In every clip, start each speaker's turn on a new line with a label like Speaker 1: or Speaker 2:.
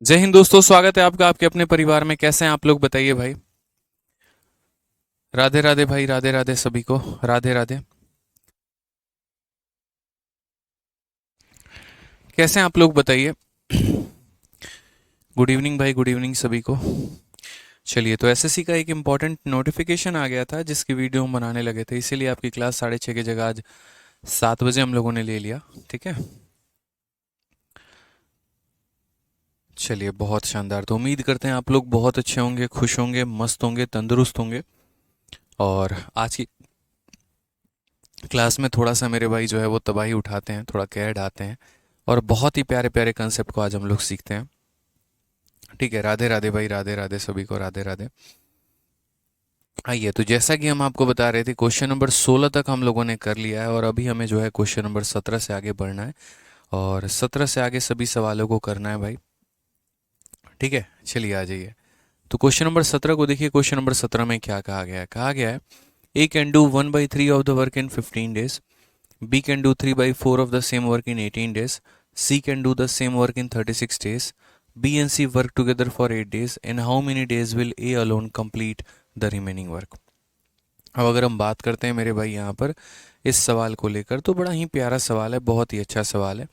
Speaker 1: जय हिंद दोस्तों, स्वागत है आपका आपके अपने परिवार में। कैसे हैं आप लोग, बताइए भाई। राधे राधे भाई, राधे राधे सभी को। राधे राधे। कैसे हैं आप लोग, बताइए। गुड इवनिंग भाई, गुड इवनिंग सभी को। चलिए, तो एसएससी का एक इम्पॉर्टेंट नोटिफिकेशन आ गया था जिसकी वीडियो हम बनाने लगे थे, इसीलिए आपकी क्लास 6:30 की जगह आज 7 बजे हम लोगों ने ले लिया। ठीक है। चलिए, बहुत शानदार। तो उम्मीद करते हैं आप लोग बहुत अच्छे होंगे, खुश होंगे, मस्त होंगे, तंदुरुस्त होंगे। और आज की क्लास में थोड़ा सा मेरे भाई जो है वो तबाही उठाते हैं, थोड़ा कह ढाते हैं, और बहुत ही प्यारे प्यारे कंसेप्ट को आज हम लोग सीखते हैं। ठीक है। राधे राधे भाई, राधे राधे सभी को, राधे राधे। आइए, तो जैसा कि हम आपको बता रहे थे, क्वेश्चन नंबर 16 तक हम लोगों ने कर लिया है और अभी हमें जो है क्वेश्चन नंबर 17 से आगे बढ़ना है। और 17 से आगे सभी सवालों को करना है भाई। ठीक है, चलिए आ जाइए। तो क्वेश्चन नंबर 17 को देखिए। क्वेश्चन नंबर 17 में क्या कहा गया है? कहा गया है, A can do 1/3 of the work in 15 days, B can do 3/4 of the same work in 18 days. C can do the same work in 36 days. B and C work together for 8 days. And how many days will A alone complete the remaining work? अब अगर हम बात करते हैं मेरे भाई यहाँ पर इस सवाल को लेकर, तो बड़ा ही प्यारा सवाल है, बहुत ही अच्छा सवाल है।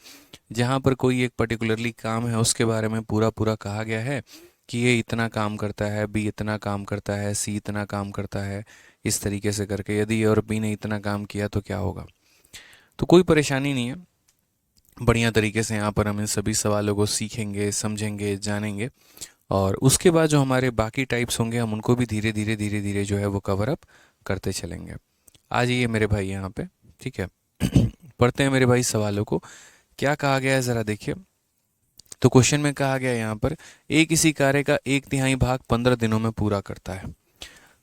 Speaker 1: जहाँ पर कोई एक पर्टिकुलरली काम है उसके बारे में पूरा पूरा कहा गया है कि ये इतना काम करता है, बी इतना काम करता है, सी इतना काम करता है, इस तरीके से करके यदि ए और बी ने इतना काम किया तो क्या होगा। तो कोई परेशानी नहीं है, बढ़िया तरीके से यहाँ पर हम इन सभी सवालों को सीखेंगे, समझेंगे, जानेंगे। और उसके बाद जो हमारे बाकी टाइप्स होंगे हम उनको भी धीरे धीरे धीरे धीरे जो है वो कवर अप करते चलेंगे। आ जाइए मेरे भाई यहाँ पे। ठीक है। पढ़ते हैं मेरे भाई सवालों को। क्या कहा गया है ज़रा देखिए। तो क्वेश्चन में कहा गया है यहाँ पर, ए किसी कार्य का 1/3 भाग 15 दिनों में पूरा करता है।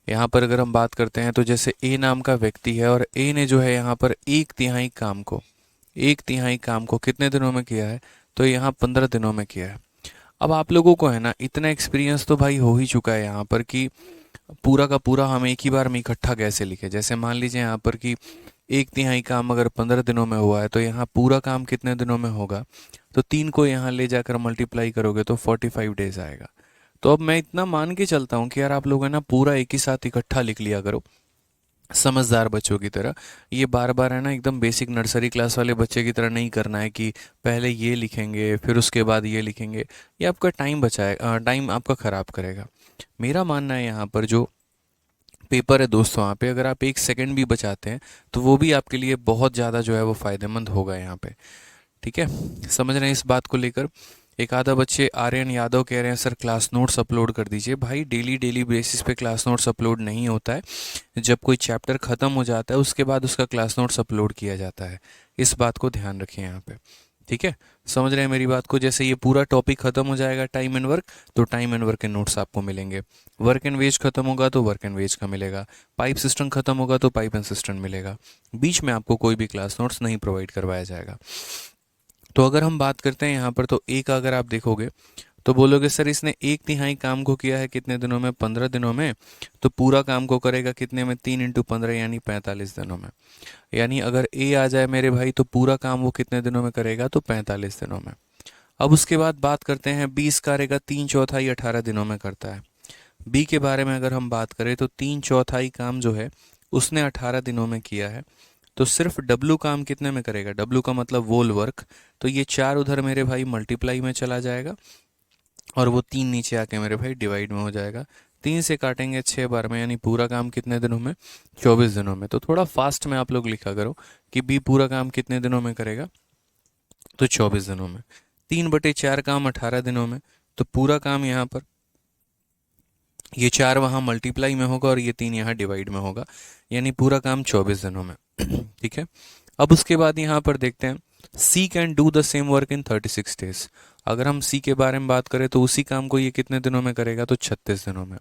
Speaker 1: यहाँ पर अगर हम बात करते हैं तो जैसे ए नाम का व्यक्ति है और ए ने जो है यहाँ पर 1/3 काम को कितने दिनों में किया है? तो यहाँ 15 दिनों में किया है। अब आप लोगों को है ना इतना एक्सपीरियंस तो भाई हो ही चुका है यहाँ पर कि पूरा का पूरा हम एक ही बार में इकट्ठा कैसे लिखे। जैसे मान लीजिए यहाँ पर कि 1/3 काम अगर 15 दिनों में हुआ है तो यहाँ पूरा काम कितने दिनों में होगा? तो 3 को यहाँ ले जाकर मल्टीप्लाई करोगे तो 45 डेज आएगा। तो अब मैं इतना मान के चलता हूँ कि यार आप लोग है ना पूरा एक ही साथ इकट्ठा लिख लिया करो, समझदार बच्चों की तरह। ये बार बार है ना एकदम बेसिक नर्सरी क्लास वाले बच्चे की तरह नहीं करना है कि पहले ये लिखेंगे फिर उसके बाद ये लिखेंगे। ये आपका टाइम बचाएगा, टाइम आपका ख़राब करेगा। मेरा मानना है यहाँ पर जो पेपर है दोस्तों, वहाँ पे अगर आप 1 सेकंड भी बचाते हैं तो वो भी आपके लिए बहुत ज़्यादा जो है वो फ़ायदेमंद होगा यहाँ पे। ठीक है, समझ रहे हैं इस बात को लेकर। एक आधा बच्चे आर्यन यादव कह रहे हैं सर क्लास नोट्स अपलोड कर दीजिए। भाई डेली डेली बेसिस पे क्लास नोट्स अपलोड नहीं होता है। जब कोई चैप्टर ख़त्म हो जाता है उसके बाद उसका क्लास नोट्स अपलोड किया जाता है। इस बात को ध्यान रखिए यहाँ पे। ठीक है, समझ रहे हैं मेरी बात को। जैसे ये पूरा टॉपिक ख़त्म हो जाएगा टाइम एंड वर्क, तो टाइम एंड वर्क के नोट्स आपको मिलेंगे। वर्क एंड वेज खत्म होगा तो वर्क एंड वेज का मिलेगा। पाइप सिस्टम खत्म होगा तो पाइप एंड सिस्टम मिलेगा। बीच में आपको कोई भी क्लास नोट्स नहीं प्रोवाइड करवाया जाएगा। तो अगर हम बात करते हैं यहाँ पर, तो एक अगर आप देखोगे तो बोलोगे सर इसने 1/3 काम को किया है कितने दिनों में? 15 दिनों में। तो पूरा काम को करेगा कितने में? 3 × 15 यानी 45 दिनों में। यानी अगर ए आ जाए मेरे भाई तो पूरा काम वो कितने दिनों में करेगा? तो 45 दिनों में। अब उसके बाद बात करते हैं 20 कार्य का 3/4 18 दिनों में करता है। बी के बारे में अगर हम बात करें तो 3/4 काम जो है उसने 18 दिनों में किया है। तो सिर्फ डब्लू काम कितने में करेगा? डब्लू का मतलब वोल वर्क। तो ये 4 उधर मेरे भाई मल्टीप्लाई में चला जाएगा और वो 3 नीचे आके मेरे भाई डिवाइड में हो जाएगा। 3 से काटेंगे 6 बार में, यानी पूरा काम कितने दिनों में? 24 दिनों में। तो थोड़ा फास्ट में आप लोग लिखा करो कि बी पूरा काम कितने दिनों में करेगा? तो 24 दिनों में। 3/4 काम 18 दिनों में। तो पूरा काम यहाँ पर ये 4 वहाँ मल्टीप्लाई में होगा और ये 3 यहाँ डिवाइड में होगा, यानी पूरा काम 24 दिनों में। ठीक है। अब उसके बाद यहाँ पर देखते हैं, C can do the same work in 36 days. अगर हम सी के बारे में बात करें तो उसी काम को ये कितने दिनों में करेगा? तो 36 दिनों में।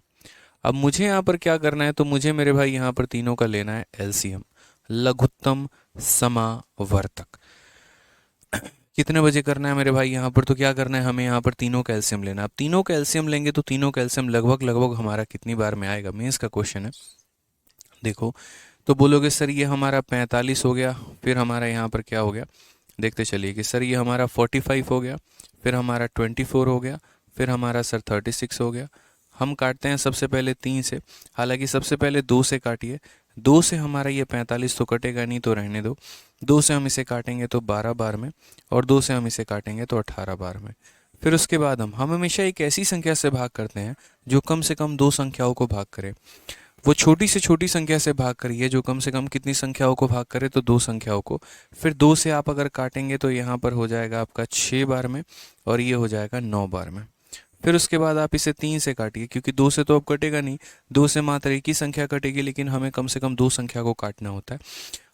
Speaker 1: अब मुझे यहाँ पर क्या करना है? तो मुझे मेरे भाई यहाँ पर तीनों का लेना है एलसीएम, लघुत्तम समावर्तक। कितने बजे करना है मेरे भाई यहाँ पर? तो क्या करना है हमें यहाँ पर? तीनों कैल्शियम लेना है। अब तीनों कैल्शियम लेंगे तो तीनों कैल्शियम लगभग लगभग हमारा कितनी बार में आएगा? मेंस का क्वेश्चन है, देखो। तो बोलोगे सर ये हमारा 45 हो गया, फिर हमारा यहाँ पर क्या हो गया? देखते चलिए कि सर ये हमारा 45 हो गया, फिर हमारा 24 हो गया, फिर हमारा सर 36 हो गया। हम काटते हैं सबसे पहले 3 से, हालांकि सबसे पहले 2 से काटिए। 2 से हमारा ये 45 तो कटेगा नहीं, तो रहने दो। 2 से हम इसे काटेंगे तो 12 बार में, और 2 से हम इसे काटेंगे तो 18 बार में। फिर उसके बाद हम हमेशा एक ऐसी संख्या से भाग करते हैं जो कम से कम 2 संख्याओं को भाग करे। वो छोटी से छोटी संख्या से भाग करिए जो कम से कम कितनी संख्याओं को भाग करे, तो 2 संख्याओं को। फिर 2 से आप अगर काटेंगे तो यहाँ पर हो जाएगा आपका 6 बार में, और ये हो जाएगा 9 बार में। फिर उसके बाद आप इसे 3 से काटिए, क्योंकि 2 से तो अब कटेगा नहीं, 2 से मात्र एक ही संख्या कटेगी, लेकिन हमें कम से कम 2 संख्या को काटना होता है।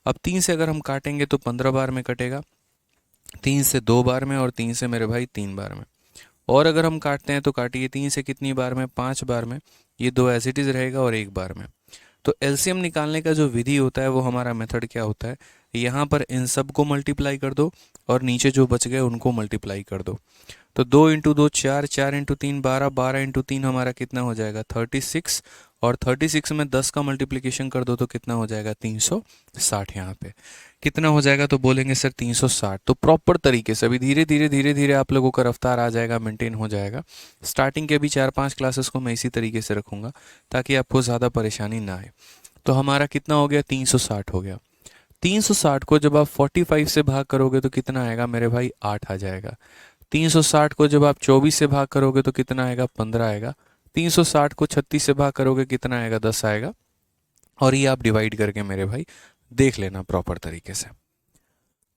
Speaker 1: अब 3 से अगर हम काटेंगे तो 15 बार में कटेगा, 3 से 2 बार में, और 3 से मेरे भाई 3 बार में। और अगर हम काटते हैं तो काटिए 3 से कितनी बार में, 5 बार में। ये 2 एज इट इज़ रहेगा और 1 बार में। तो एलसीएम निकालने का जो विधि होता है वो हमारा मेथड क्या होता है, यहाँ पर इन सब को मल्टीप्लाई कर दो और नीचे जो बच गए उनको मल्टीप्लाई कर दो। तो 2 इंटू 2 4, 4 इंटू 3 12, 12 इंटू 3 हमारा कितना हो जाएगा 36, और 36 में 10 का मल्टीप्लिकेशन कर दो तो कितना हो जाएगा 360। यहाँ पे कितना हो जाएगा, तो बोलेंगे सर 360। तो प्रॉपर तरीके से अभी धीरे धीरे धीरे धीरे आप लोगों का रफ्तार आ जाएगा, मेंटेन हो जाएगा। स्टार्टिंग के भी 4-5 क्लासेस को मैं इसी तरीके से रखूँगा ताकि आपको ज़्यादा परेशानी ना आए। तो हमारा कितना हो गया 360 हो गया। 360 को जब आप 45 से भाग करोगे तो कितना आएगा मेरे भाई 8 आ जाएगा। 360 को जब आप 24 से भाग करोगे तो कितना आएगा 15 आएगा। 360 को 36 से भाग करोगे कितना आएगा 10 आएगा। और ये आप डिवाइड करके मेरे भाई देख लेना प्रॉपर तरीके से,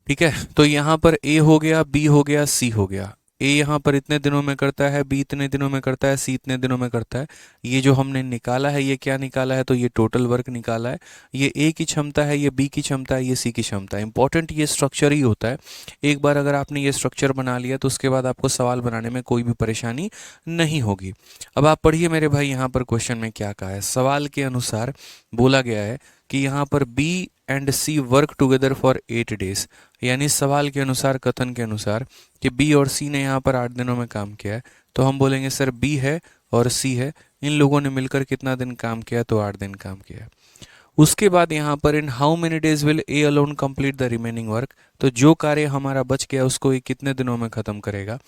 Speaker 1: ठीक है। तो यहाँ पर ए हो गया, बी हो गया, सी हो गया। ए यहाँ पर इतने दिनों में करता है, बी इतने दिनों में करता है, सी इतने दिनों में करता है। ये जो हमने निकाला है ये क्या निकाला है, तो ये टोटल वर्क निकाला है। ये ए की क्षमता है, ये बी की क्षमता है, ये सी की क्षमता है। इंपॉर्टेंट ये स्ट्रक्चर ही होता है। एक बार अगर आपने ये स्ट्रक्चर बना लिया तो उसके बाद आपको सवाल बनाने में कोई भी परेशानी नहीं होगी। अब आप पढ़िए मेरे भाई, यहाँ पर क्वेश्चन में क्या कहा है। सवाल के अनुसार बोला गया है कि यहाँ पर B and C work together for 8 days. यानी सवाल के अनुसार, कथन के अनुसार कि बी और सी ने यहाँ पर 8 दिनों में काम किया है, तो हम बोलेंगे सर बी है और सी है, इन लोगों ने मिलकर कितना दिन काम किया, तो 8 दिन काम किया। उसके बाद यहाँ पर इन how many days will A alone complete the remaining work. तो जो कार्य हमारा बच गया उसको ये कितने दिनों में खत्म करेगा।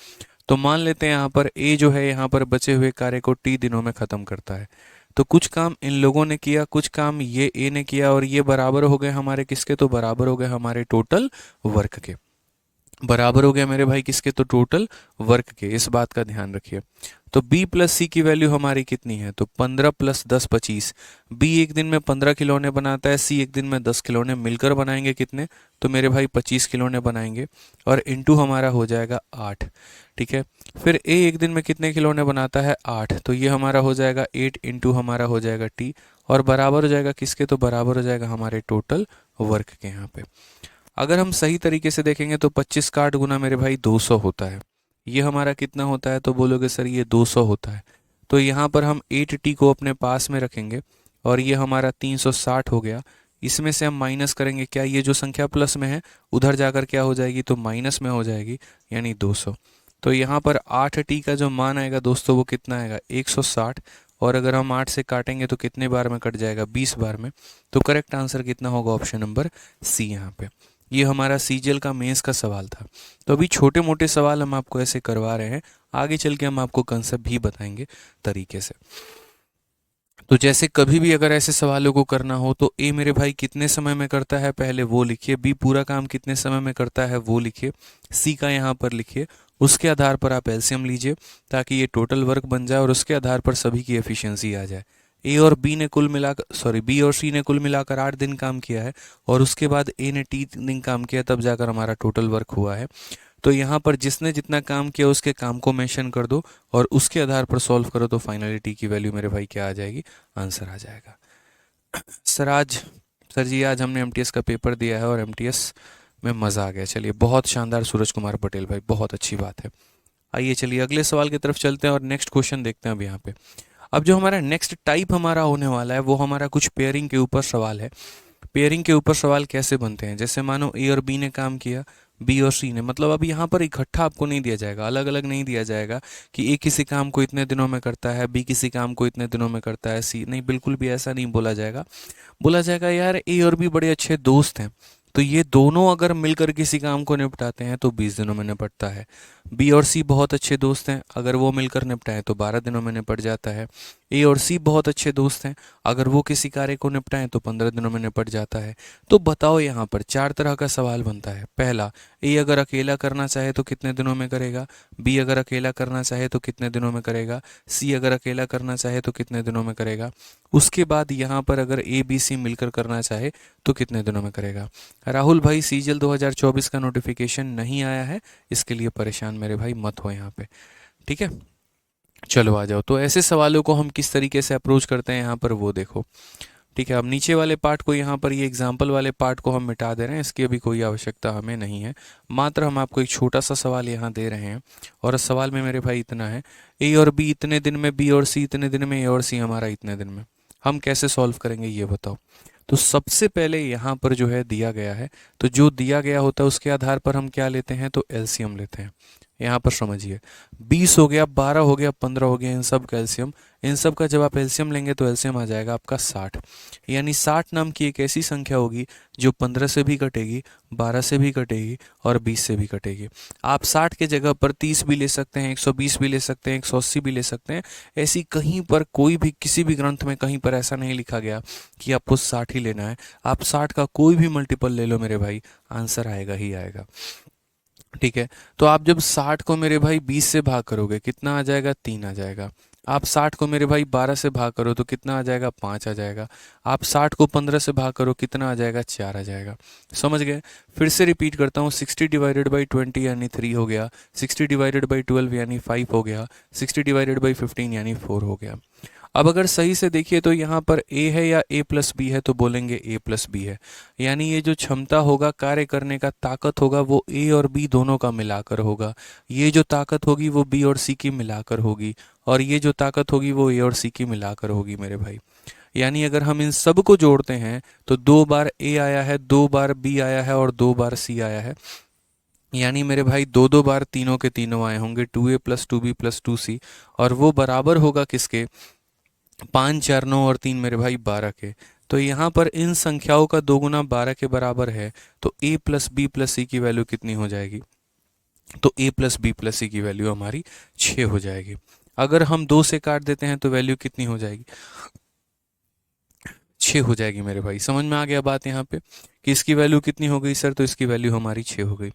Speaker 1: तो मान लेते हैं यहाँ पर ए जो है यहाँ पर बचे हुए कार्य को टी दिनों में खत्म करता है। तो कुछ काम इन लोगों ने किया, कुछ काम ये ए ने किया, और ये बराबर हो गए हमारे किसके, तो बराबर हो गए हमारे टोटल वर्क के। बराबर हो गया मेरे भाई किसके, तो टोटल वर्क के। इस बात का ध्यान रखिए। तो b प्लस सी की वैल्यू हमारी कितनी है, तो 15 प्लस 10 25। b एक दिन में 15 खिलौने बनाता है, c एक दिन में 10 खिलौने। मिलकर बनाएंगे कितने, तो मेरे भाई 25 खिलौने बनाएंगे, और इंटू हमारा हो जाएगा 8, ठीक है। फिर a एक दिन में कितने खिलौने बनाता है 8, तो ये हमारा हो जाएगा 8 इंटू हमारा हो जाएगा t, और बराबर हो जाएगा किसके, तो बराबर हो जाएगा हमारे टोटल वर्क के। यहाँ पे अगर हम सही तरीके से देखेंगे तो 25 का 8 गुना मेरे भाई 200 होता है। ये हमारा कितना होता है, तो बोलोगे सर ये 200 होता है। तो यहाँ पर हम 8t को अपने पास में रखेंगे, और ये हमारा 360 हो गया। इसमें से हम माइनस करेंगे क्या, ये जो संख्या प्लस में है उधर जाकर क्या हो जाएगी, तो माइनस में हो जाएगी, यानी 200। तो यहाँ पर 8t का जो मान आएगा दोस्तों वो कितना आएगा 160, और अगर हम 8 से काटेंगे तो कितने बार में कट जाएगा 20 बार में। तो करेक्ट आंसर कितना होगा, ऑप्शन नंबर सी। यहाँ पे ये हमारा सीजीएल का मेंस का सवाल था। तो अभी छोटे मोटे सवाल हम आपको ऐसे करवा रहे हैं, आगे चल के हम आपको कंसेप्ट भी बताएंगे तरीके से। तो जैसे कभी भी अगर ऐसे सवालों को करना हो तो ए मेरे भाई कितने समय में करता है पहले वो लिखिए, बी पूरा काम कितने समय में करता है वो लिखिए, सी का यहाँ पर लिखिए। उसके आधार पर आप एलसीएम लीजिए ताकि ये टोटल वर्क बन जाए, और उसके आधार पर सभी की एफिशिएंसी आ जाए। ए और बी ने कुल मिलाकर बी और सी ने कुल मिलाकर 8 दिन काम किया है, और उसके बाद ए ने 3 दिन काम किया, तब जाकर हमारा टोटल वर्क हुआ है। तो यहाँ पर जिसने जितना काम किया उसके काम को मेंशन कर दो, और उसके आधार पर सॉल्व करो, तो फाइनली टी की वैल्यू मेरे भाई क्या आ जाएगी, आंसर आ जाएगा। सर जी आज हमने एमटीएस का पेपर दिया है और एमटीएस में मज़ा आ गया। चलिए बहुत शानदार सूरज कुमार पटेल भाई, बहुत अच्छी बात है। आइए चलिए अगले सवाल की तरफ चलते हैं और नेक्स्ट क्वेश्चन देखते हैं अब यहाँ पे। अब जो हमारा नेक्स्ट टाइप हमारा होने वाला है वो हमारा कुछ पेयरिंग के ऊपर सवाल है। पेयरिंग के ऊपर सवाल कैसे बनते हैं, जैसे मानो ए और बी ने काम किया, बी और सी ने, मतलब अब यहाँ पर इकट्ठा आपको नहीं दिया जाएगा, अलग अलग नहीं दिया जाएगा कि ए किसी काम को इतने दिनों में करता है, बी किसी काम को इतने दिनों में करता है, सी नहीं, बिल्कुल भी ऐसा नहीं बोला जाएगा। बोला जाएगा यार ए और बी बड़े अच्छे दोस्त हैं, तो ये दोनों अगर मिलकर किसी काम को निपटाते हैं तो 20 दिनों में निपटता है। बी और सी बहुत अच्छे दोस्त हैं, अगर वो मिलकर निपटाएं तो 12 दिनों में निपट जाता है। ए और सी बहुत अच्छे दोस्त हैं, अगर वो किसी कार्य को निपटाएं तो 15 दिनों में निपट जाता है। तो बताओ यहाँ पर चार तरह का सवाल बनता है। पहला, ए अगर अकेला करना चाहे तो कितने दिनों में करेगा, बी अगर अकेला करना चाहे तो कितने दिनों में करेगा, सी अगर अकेला करना चाहे तो कितने दिनों में करेगा। उसके बाद यहाँ पर अगर ए बी सी मिलकर करना चाहे तो कितने दिनों में करेगा। राहुल भाई, सीजीएल 2024 का नोटिफिकेशन नहीं आया है, इसके लिए परेशान मेरे भाई मत हो यहाँ पे, ठीक है। चलो आ जाओ, तो ऐसे सवालों को हम किस तरीके से अप्रोच करते हैं यहाँ पर वो देखो, ठीक है। अब नीचे वाले पार्ट को यहाँ पर ये एग्जाम्पल वाले पार्ट को हम मिटा दे रहे हैं, इसकी अभी कोई आवश्यकता हमें नहीं है। मात्र हम आपको एक छोटा सा सवाल यहाँ दे रहे हैं, और सवाल में मेरे भाई इतना है, ए और बी इतने दिन में, बी और सी इतने दिन में, ए और सी हमारा इतने दिन में। हम कैसे सॉल्व करेंगे ये बताओ। तो सबसे पहले यहाँ पर जो है दिया गया है, तो जो दिया गया होता है उसके आधार पर हम क्या लेते हैं, तो एलसीएम लेते हैं। यहाँ पर समझिए, 20 हो गया, 12 हो गया, 15 हो गया, इन सब का एलसीएम, इन सब का जब आप एलसीएम लेंगे तो एलसीएम आ जाएगा आपका 60। यानी 60 नाम की एक ऐसी संख्या होगी जो 15 से भी कटेगी, 12 से भी कटेगी और 20 से भी कटेगी। आप 60 के जगह पर 30 भी ले सकते हैं, 120 भी ले सकते हैं, 180 भी ले सकते हैं। ऐसी कहीं पर कोई भी किसी भी ग्रंथ में कहीं पर ऐसा नहीं लिखा गया कि आपको 60 ही लेना है। आप 60 का कोई भी मल्टीपल ले लो मेरे भाई, आंसर आएगा ही आएगा, ठीक है। तो आप जब 60 को मेरे भाई 20 से भाग करोगे कितना आ जाएगा, 3 आ जाएगा। आप 60 को मेरे भाई 12 से भाग करो तो कितना आ जाएगा, 5 आ जाएगा। आप 60 को 15 से भाग करो कितना आ जाएगा, 4 आ जाएगा। समझ गए। फिर से रिपीट करता हूँ, 60 डिवाइडेड बाई 20 यानी 3 हो गया, 60 डिवाइडेड बाई 12 यानी 5 हो गया, 60 डिवाइडेड बाई 15 यानी 4 हो गया। अब अगर सही से देखिए तो यहाँ पर ए है या ए प्लस बी है, तो बोलेंगे ए प्लस बी है। यानी ये जो क्षमता होगा कार्य करने का, ताकत होगा, वो ए और बी दोनों का मिलाकर होगा। ये जो ताकत होगी वो बी और सी की मिलाकर होगी, और ये जो ताकत होगी वो ए और सी की मिलाकर होगी मेरे भाई। यानी अगर हम इन सब को जोड़ते हैं तो 2 बार ए आया है, 2 बार बी आया है और 2 बार सी आया है। यानी मेरे भाई 2 बार तीनों के तीनों आए होंगे, 2a plus 2b plus 2c, और वो बराबर होगा किसके, 5 4 9 और 3 मेरे भाई 12 के। तो यहाँ पर इन संख्याओं का दोगुना 12 के बराबर है, तो a plus B plus C की वैल्यू कितनी हो जाएगी, तो a plus B plus C की वैल्यू हमारी 6 हो जाएगी। अगर हम 2 से काट देते हैं तो वैल्यू कितनी हो जाएगी, 6 हो जाएगी मेरे भाई। समझ में आ गया बात यहाँ पे कि इसकी वैल्यू कितनी हो गई सर, तो इसकी वैल्यू हमारी 6 हो गई।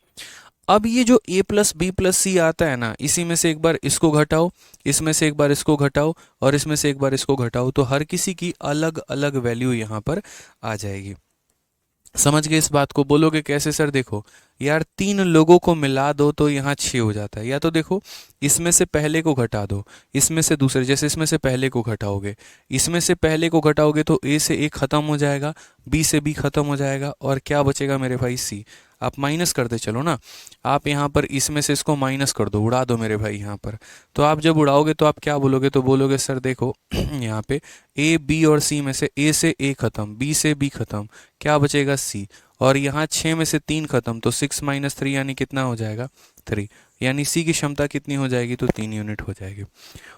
Speaker 1: अब ये जो a प्लस बी प्लस सी आता है ना, इसी में से एक बार इसको घटाओ, इसमें से एक बार इसको घटाओ, और इसमें से एक बार इसको घटाओ, तो हर किसी की अलग अलग वैल्यू यहाँ पर आ जाएगी। समझ गए इस बात को। बोलोगे कैसे सर, देखो यार 3 लोगों को मिला दो तो यहाँ 6 हो जाता है। या तो देखो, इसमें से पहले को घटा दो, इसमें से दूसरे, जैसे इसमें से पहले को घटाओगे, इसमें से पहले को घटाओगे तो ए से ए खत्म हो जाएगा, बी से बी खत्म हो जाएगा, और क्या बचेगा मेरे भाई, सी। आप माइनस करते चलो ना, आप यहाँ पर इसमें से इसको माइनस कर दो, उड़ा दो मेरे भाई यहाँ पर। तो आप जब उड़ाओगे तो आप क्या बोलोगे, तो बोलोगे सर देखो यहाँ पे ए बी और सी में से ए खत्म, बी से बी खत्म, क्या बचेगा, सी। और यहाँ 6 में से 3 खत्म, तो 6 माइनस 3 यानी कितना हो जाएगा, 3। यानी सी की क्षमता कितनी हो जाएगी, तो 3 यूनिट हो जाएगी।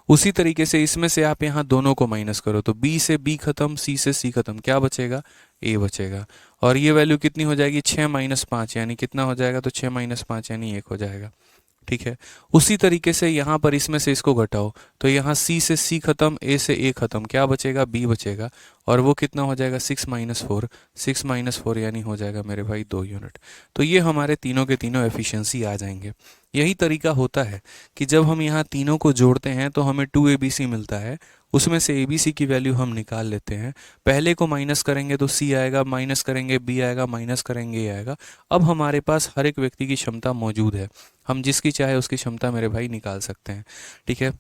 Speaker 1: उसी तरीके से इसमें से आप यहाँ दोनों को माइनस करो, तो बी से बी खत्म, सी से सी खत्म, क्या बचेगा, ए बचेगा। और ये वैल्यू कितनी हो जाएगी, 6 माइनस 5 यानी कितना हो जाएगा, तो 6 माइनस 5 यानी 1 हो जाएगा, ठीक है। उसी तरीके से यहाँ पर इसमें से इसको घटाओ, तो यहाँ सी से सी खत्म, ए से ए खत्म, क्या बचेगा, बी बचेगा। और वो कितना हो जाएगा, 6 माइनस 4, 6 माइनस 4 यानी हो जाएगा मेरे भाई 2 यूनिट। तो ये हमारे तीनों के तीनों एफिशिएंसी आ जाएंगे। यही तरीका होता है कि जब हम यहाँ तीनों को जोड़ते हैं तो हमें 2abc मिलता है, उसमें से abc की वैल्यू हम निकाल लेते हैं। पहले को माइनस करेंगे तो c आएगा, माइनस करेंगे b आएगा, माइनस करेंगे a आएगा। अब हमारे पास हर एक व्यक्ति की क्षमता मौजूद है, हम जिसकी चाहे उसकी क्षमता मेरे भाई निकाल सकते हैं, ठीक है।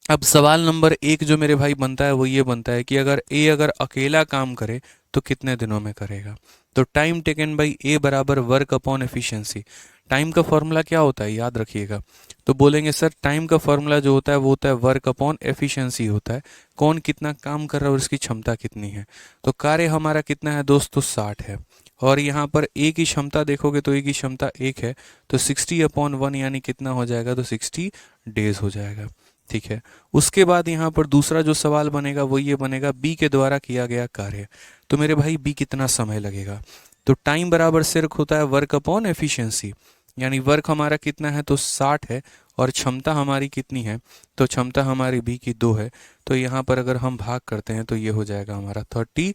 Speaker 1: अब सवाल नंबर 1 जो मेरे भाई बनता है वो ये बनता है कि अगर a अगर अकेला काम करे तो कितने दिनों में करेगा। तो टाइम टेकन बाई a बराबर वर्क अपॉन एफिशिएंसी। टाइम का फॉर्मूला क्या होता है, याद रखिएगा। तो बोलेंगे सर टाइम का फॉर्मूला जो होता है वो होता है वर्क अपॉन एफिशिएंसी होता है, कौन कितना काम कर रहा है और उसकी क्षमता कितनी है। तो कार्य हमारा कितना है दोस्तों, 60 है। और यहाँ पर ए की क्षमता देखोगे तो ए की क्षमता 1 है, तो 60/1 यानी कितना हो जाएगा, तो 60 डेज हो जाएगा, ठीक है। उसके बाद यहाँ पर दूसरा जो सवाल बनेगा वो ये बनेगा बी के द्वारा किया गया कार्य। तो मेरे भाई बी कितना समय लगेगा, तो टाइम बराबर सिर्फ होता है वर्क अपॉन एफिशिएंसी। यानी वर्क हमारा कितना है तो 60 है, और क्षमता हमारी कितनी है तो क्षमता हमारी बी की 2 है। तो यहाँ पर अगर हम भाग करते हैं तो ये हो जाएगा हमारा 30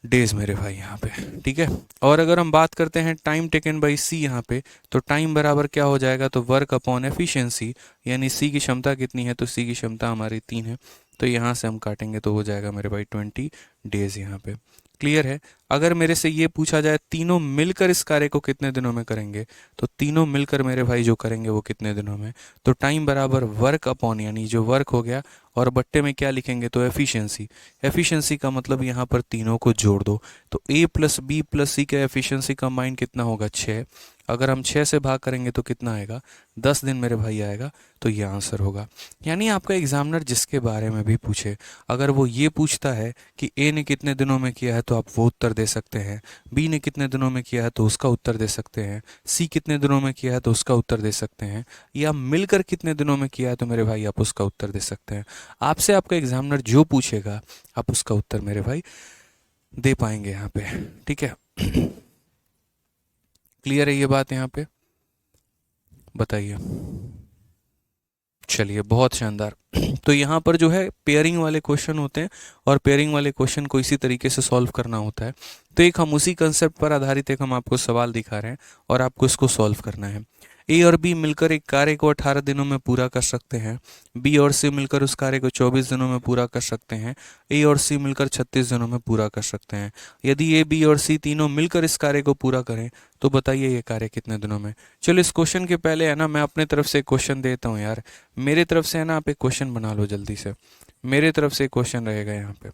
Speaker 1: डेज मेरे भाई यहाँ पे, ठीक है। और अगर हम बात करते हैं टाइम टेकन बाई सी यहाँ पे, तो टाइम बराबर क्या हो जाएगा तो वर्क अपॉन एफिशिएंसी, यानी सी की क्षमता कितनी है तो सी की क्षमता हमारी 3 है, तो यहाँ से हम काटेंगे तो हो जाएगा मेरे भाई 20 डेज यहाँ पे। क्लियर है। अगर मेरे से ये पूछा जाए तीनों मिलकर इस कार्य को कितने दिनों में करेंगे, तो तीनों मिलकर मेरे भाई जो करेंगे वो कितने दिनों में, तो टाइम बराबर वर्क अपॉन, यानी जो वर्क हो गया और बट्टे में क्या लिखेंगे तो एफिशिएंसी। एफिशिएंसी का मतलब यहाँ पर तीनों को जोड़ दो, तो ए प्लस बी प्लस सी का एफिशिएंसी कंबाइन कितना होगा 6। अगर हम 6 से भाग करेंगे तो कितना आएगा 10 दिन मेरे भाई आएगा, तो ये आंसर होगा। यानी आपका एग्जामिनर जिसके बारे में भी पूछे, अगर वो ये पूछता है कि ए ने कितने दिनों में किया है तो आप वो उत्तर दे सकते हैं, बी ने कितने दिनों में किया है तो उसका उत्तर दे सकते हैं, सी कितने दिनों में किया है तो उसका उत्तर दे सकते हैं, या मिलकर कितने दिनों में किया है तो मेरे भाई आप उसका उत्तर दे सकते हैं। आपसे आपका एग्जामिनर जो पूछेगा आप उसका उत्तर मेरे भाई दे पाएंगे यहाँ पे, ठीक है। क्लियर है ये बात यहाँ पे, बताइए। चलिए बहुत शानदार। तो यहाँ पर जो है पेयरिंग वाले क्वेश्चन होते हैं, और पेयरिंग वाले क्वेश्चन को इसी तरीके से सॉल्व करना होता है। तो एक हम उसी कंसेप्ट पर आधारित एक हम आपको सवाल दिखा रहे हैं और आपको इसको सॉल्व करना है। ए और बी मिलकर एक कार्य को 18 दिनों में पूरा कर सकते हैं, बी और सी मिलकर उस कार्य को 24 दिनों में पूरा कर सकते हैं, ए और सी मिलकर 36 दिनों में पूरा कर सकते हैं। यदि ए बी और सी तीनों मिलकर इस कार्य को पूरा करें तो बताइए ये कार्य कितने दिनों में। चलो इस क्वेश्चन के पहले है ना मैं अपने तरफ से एक क्वेश्चन देता हूँ यार, मेरे तरफ से है ना आप एक क्वेश्चन बना लो जल्दी से, मेरे तरफ से एक क्वेश्चन रहेगा यहाँ पे,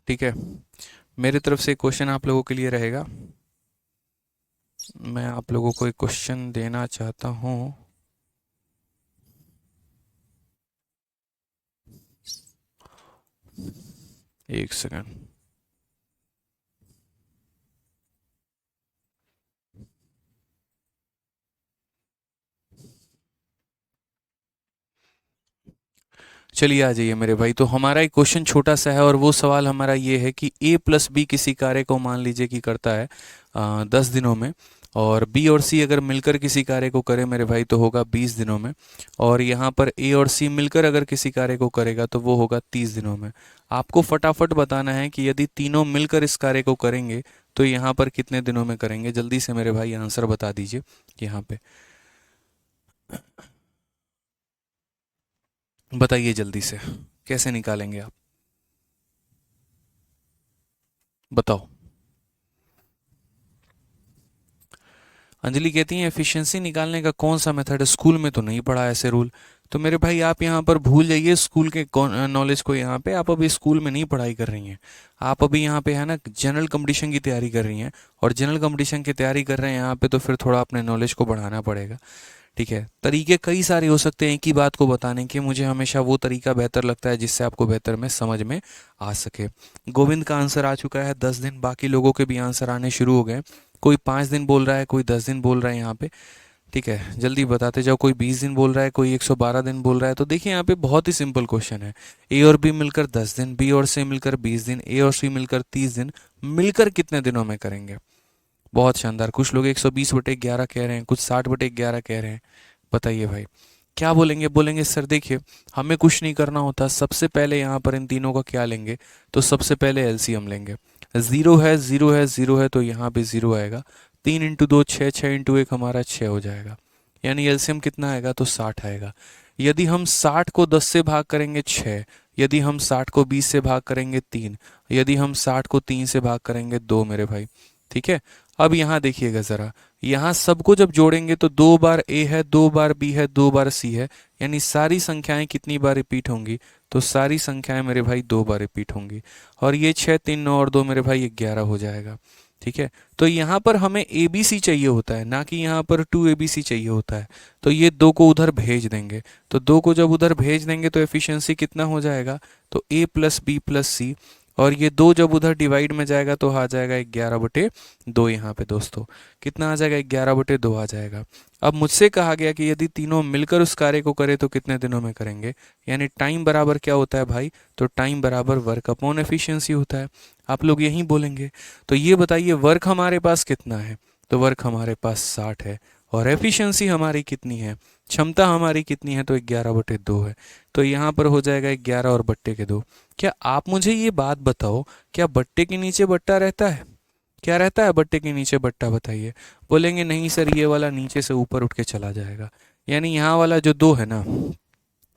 Speaker 1: ठीक है। मेरे तरफ से एक क्वेश्चन आप लोगों के लिए रहेगा, मैं आप लोगों को एक क्वेश्चन देना चाहता हूँ। एक सेकंड। चलिए आ जाइए मेरे भाई। तो हमारा एक क्वेश्चन छोटा सा है और वो सवाल हमारा ये है कि ए प्लस बी किसी कार्य को मान लीजिए कि करता है 10 दिनों में, और बी और सी अगर मिलकर किसी कार्य को करे मेरे भाई तो होगा 20 दिनों में, और यहाँ पर ए और सी मिलकर अगर किसी कार्य को करेगा तो वो होगा 30 दिनों में। आपको फटाफट बताना है कि यदि तीनों मिलकर इस कार्य को करेंगे तो यहाँ पर कितने दिनों में करेंगे। जल्दी से मेरे भाई आंसर बता दीजिए यहाँ पे, बताइए जल्दी से कैसे निकालेंगे आप, बताओ। अंजलि कहती है एफिशिएंसी निकालने का कौन सा मेथड है, स्कूल में तो नहीं पढ़ा ऐसे रूल। तो मेरे भाई आप यहाँ पर भूल जाइए स्कूल के नॉलेज को, यहाँ पे आप अभी स्कूल में नहीं पढ़ाई कर रही हैं, आप अभी यहाँ पे है ना जनरल कंपटीशन की तैयारी कर रही हैं, और जनरल कंपटीशन की तैयारी कर रहे हैं यहाँ पे तो फिर थोड़ा अपने नॉलेज को बढ़ाना पड़ेगा, ठीक है। तरीके कई सारे हो सकते हैं एक ही बात को बताने के, मुझे हमेशा वो तरीका बेहतर लगता है जिससे आपको बेहतर में समझ में आ सके। गोविंद का आंसर आ चुका है 10 दिन, बाकी लोगों के भी आंसर आने शुरू हो गए, कोई 5 दिन बोल रहा है, कोई 10 दिन बोल रहा है यहाँ पे, ठीक है। जल्दी बताते जाओ, कोई 20 दिन बोल रहा है, कोई 112 दिन बोल रहा है। तो देखिए यहाँ पे बहुत ही सिंपल क्वेश्चन है, ए और बी मिलकर 10 दिन, बी और सी मिलकर 20 दिन, ए और सी मिलकर 30 दिन, मिलकर कितने दिनों में करेंगे। बहुत शानदार। कुछ लोग 120/11 कह रहे हैं, कुछ 60/11 कह रहे हैं। बताइए भाई क्या बोलेंगे। बोलेंगे सर देखिए हमें कुछ नहीं करना होता, सबसे पहले यहाँ पर इन तीनों का क्या लेंगे, तो सबसे पहले एलसीएम लेंगे। जीरो है जीरो है जीरो है तो यहाँ पे जीरो आएगा, 3 × 2 6, 6 × 1 हमारा 6 हो जाएगा, यानी एलसीएम कितना आएगा तो 60 आएगा। यदि हम 60 को 10 से भाग करेंगे 6, यदि हम 60 को 20 से भाग करेंगे 3, यदि हम 60 को 3 से भाग करेंगे 2 मेरे भाई, ठीक है। अब यहाँ देखिएगा ज़रा, यहाँ सबको जब जोड़ेंगे तो 2 बार ए है, 2 बार बी है, 2 बार सी है, यानी सारी संख्याएं कितनी बार रिपीट होंगी, तो सारी संख्याएं मेरे भाई 2 बार रिपीट होंगी, और ये 6 3 9 और 2 मेरे भाई 11 हो जाएगा, ठीक है। तो यहाँ पर हमें ए बी सी चाहिए होता है, ना कि यहाँ पर 2 ABC चाहिए होता है, तो ये 2 को उधर भेज देंगे, तो 2 को जब उधर भेज देंगे तो एफिशिएंसी कितना हो जाएगा, तो ए प्लस बी प्लस सी, और ये 2 जब उधर डिवाइड में जाएगा तो आ जाएगा 11/2 यहाँ पे दोस्तों, कितना आ जाएगा 11/2 आ जाएगा। अब मुझसे कहा गया कि यदि तीनों मिलकर उस कार्य को करें तो कितने दिनों में करेंगे, यानी टाइम बराबर क्या होता है भाई, तो टाइम बराबर वर्क अपॉन एफिशिएंसी होता है। आप लोग यही बोलेंगे, तो ये बताइए वर्क हमारे पास कितना है, तो वर्क हमारे पास 60 है। और एफिशिएंसी हमारी कितनी है, क्षमता हमारी कितनी है, तो 11/2 है। तो यहाँ पर हो जाएगा 11 और बट्टे के 2। क्या आप मुझे ये बात बताओ, क्या बट्टे के नीचे बट्टा रहता है? क्या रहता है बट्टे के नीचे बट्टा, बताइए। बोलेंगे नहीं सर, ये वाला नीचे से ऊपर उठ के चला जाएगा। यानी यहाँ वाला जो 2 है ना,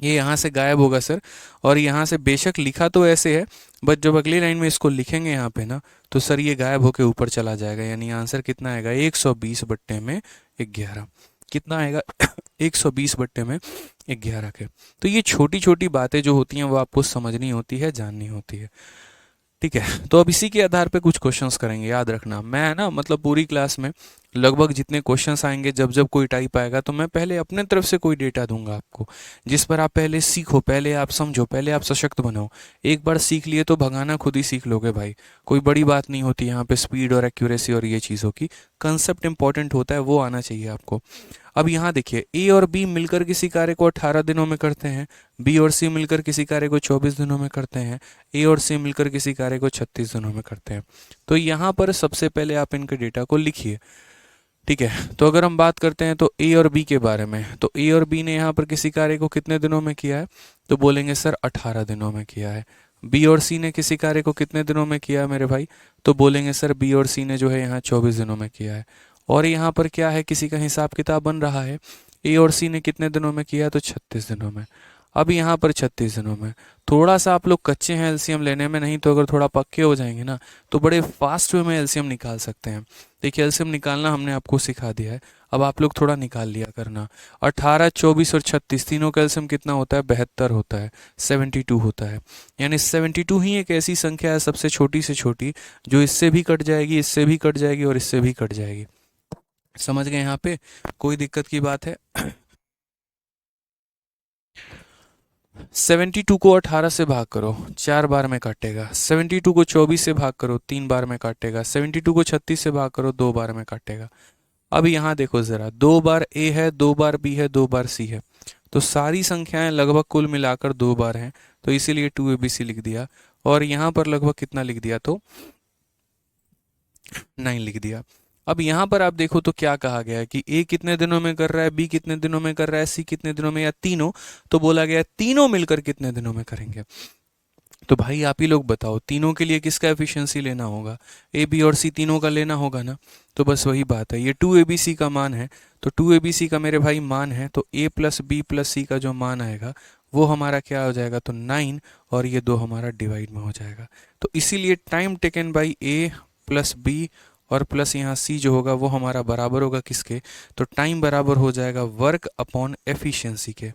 Speaker 1: ये यहाँ से गायब होगा सर। और यहाँ से बेशक लिखा तो ऐसे है, बट जब अगली लाइन में इसको लिखेंगे यहाँ पे ना, तो सर ये गायब होके ऊपर चला जाएगा। यानी आंसर कितना आएगा, 120 बट्टे में 11। कितना आएगा 120 बट्टे में 11 के। तो ये छोटी छोटी बातें जो होती हैं वो आपको समझनी होती है, जाननी होती है। ठीक है, तो अब इसी के आधार पे कुछ क्वेश्चंस करेंगे। याद रखना, मैं ना मतलब पूरी क्लास में लगभग जितने क्वेश्चंस आएंगे, जब जब कोई टाइप आएगा, तो मैं पहले अपने तरफ से कोई डेटा दूंगा आपको, जिस पर आप पहले सीखो, पहले आप समझो, पहले आप सशक्त बनो। एक बार सीख लिए तो भगाना खुद ही सीख लोगे भाई। कोई बड़ी बात नहीं होती यहाँ पे स्पीड और एक्यूरेसी और ये चीज़ों की। कंसेप्ट इंपॉर्टेंट होता है, वो आना चाहिए आपको। अब यहाँ देखिए, ए और बी मिलकर किसी कार्य को 18 दिनों में करते हैं, बी और सी मिलकर किसी कार्य को 24 दिनों में करते हैं, ए और सी मिलकर किसी कार्य को 36 दिनों में करते हैं। तो यहाँ पर सबसे पहले आप इनके डेटा को लिखिए। ठीक है, तो अगर हम बात करते हैं तो ए और बी के बारे में, तो ए और बी ने यहाँ पर किसी कार्य को कितने दिनों में किया है, तो बोलेंगे सर 18 दिनों में किया है। बी और सी ने किसी कार्य को कितने दिनों में किया है मेरे भाई, तो बोलेंगे सर बी और सी ने जो है यहाँ 24 दिनों में किया है। और यहाँ पर क्या है, किसी का हिसाब किताब बन रहा है। ए और सी ने कितने दिनों में किया, तो 36 दिनों में। अब यहाँ पर 36 दिनों में थोड़ा सा आप लोग कच्चे हैं एलसीएम लेने में, नहीं तो अगर थोड़ा पक्के हो जाएंगे ना, तो बड़े फास्ट वे में एलसीएम निकाल सकते हैं। देखिए, एलसीएम निकालना हमने आपको सिखा दिया है, अब आप लोग थोड़ा निकाल लिया करना। 18, 24 और 36 तीनों का एलसीएम कितना होता है, 72 होता है, 72 होता है। यानी 72 ही एक ऐसी संख्या है सबसे छोटी से छोटी, जो इससे भी कट जाएगी, इससे भी कट जाएगी और इससे भी कट जाएगी। समझ गए यहाँ पे, कोई दिक्कत की बात है? 72 को 18 से भाग करो, 4 बार में काटेगा। 72 को 24 से भाग करो, 3 बार में काटेगा। 72 को 36 से भाग करो, 2 बार में काटेगा। अब यहाँ देखो जरा, 2 बार ए है, 2 बार बी है, 2 बार सी है। तो सारी संख्याएं लगभग कुल मिलाकर 2 बार हैं, तो इसीलिए 2abc लिख दिया। और यहाँ पर लगभग कितना लिख दिया, तो 9 लिख दिया। अब यहाँ पर आप देखो तो क्या कहा गया है कि ए कितने दिनों में कर रहा है, बी कितने दिनों में कर रहा है, सी कितने दिनों में, या तीनों। तो बोला गया है तीनों मिलकर कितने दिनों में करेंगे। तो भाई आप ही लोग बताओ, तीनों के लिए किसका एफिशिएंसी लेना होगा, ए बी और सी तीनों का लेना होगा ना। तो बस वही बात है, ये 2abc का मान है, तो 2abc का मेरे भाई मान है, तो a प्लस बी प्लस सी का जो मान आएगा वो हमारा क्या हो जाएगा, तो 9। और ये 2 हमारा डिवाइड में हो जाएगा। तो इसीलिए time taken by A plus B और प्लस यहाँ सी जो होगा वो हमारा बराबर होगा किसके, तो टाइम बराबर हो जाएगा वर्क अपॉन एफिशिएंसी के।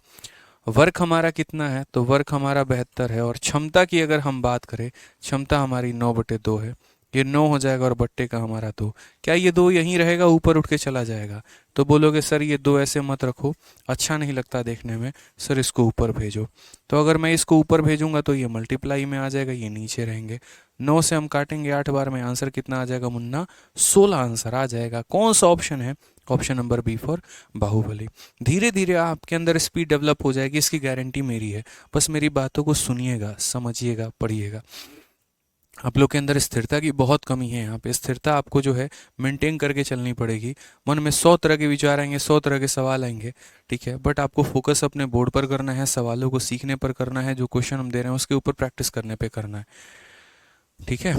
Speaker 1: वर्क हमारा कितना है, तो वर्क हमारा 72 है। और क्षमता की अगर हम बात करें, क्षमता हमारी 9/2 है। ये 9 हो जाएगा और बट्टे का हमारा 2। क्या ये 2 यहीं रहेगा, ऊपर उठ के चला जाएगा? तो बोलोगे सर ये 2 ऐसे मत रखो, अच्छा नहीं लगता देखने में, सर इसको ऊपर भेजो। तो अगर मैं इसको ऊपर भेजूंगा तो ये मल्टीप्लाई में आ जाएगा, ये नीचे रहेंगे। 9 से हम काटेंगे 8 बार में, आंसर कितना आ जाएगा मुन्ना, 16 आंसर आ जाएगा। कौन सा ऑप्शन है, option number B for Baahubali. धीरे धीरे आपके अंदर स्पीड डेवलप हो जाएगी, इसकी गारंटी मेरी है। बस मेरी बातों को सुनिएगा, समझिएगा, पढ़िएगा। आप लोग के अंदर स्थिरता की बहुत कमी है। यहाँ पे स्थिरता आपको जो है मेंटेन करके चलनी पड़ेगी। मन में 100 तरह के विचार आएंगे, 100 तरह के सवाल आएंगे, ठीक है, बट आपको फोकस अपने बोर्ड पर करना है, सवालों को सीखने पर करना है, जो क्वेश्चन हम दे रहे हैं उसके ऊपर प्रैक्टिस करने पे करना है। ठीक है,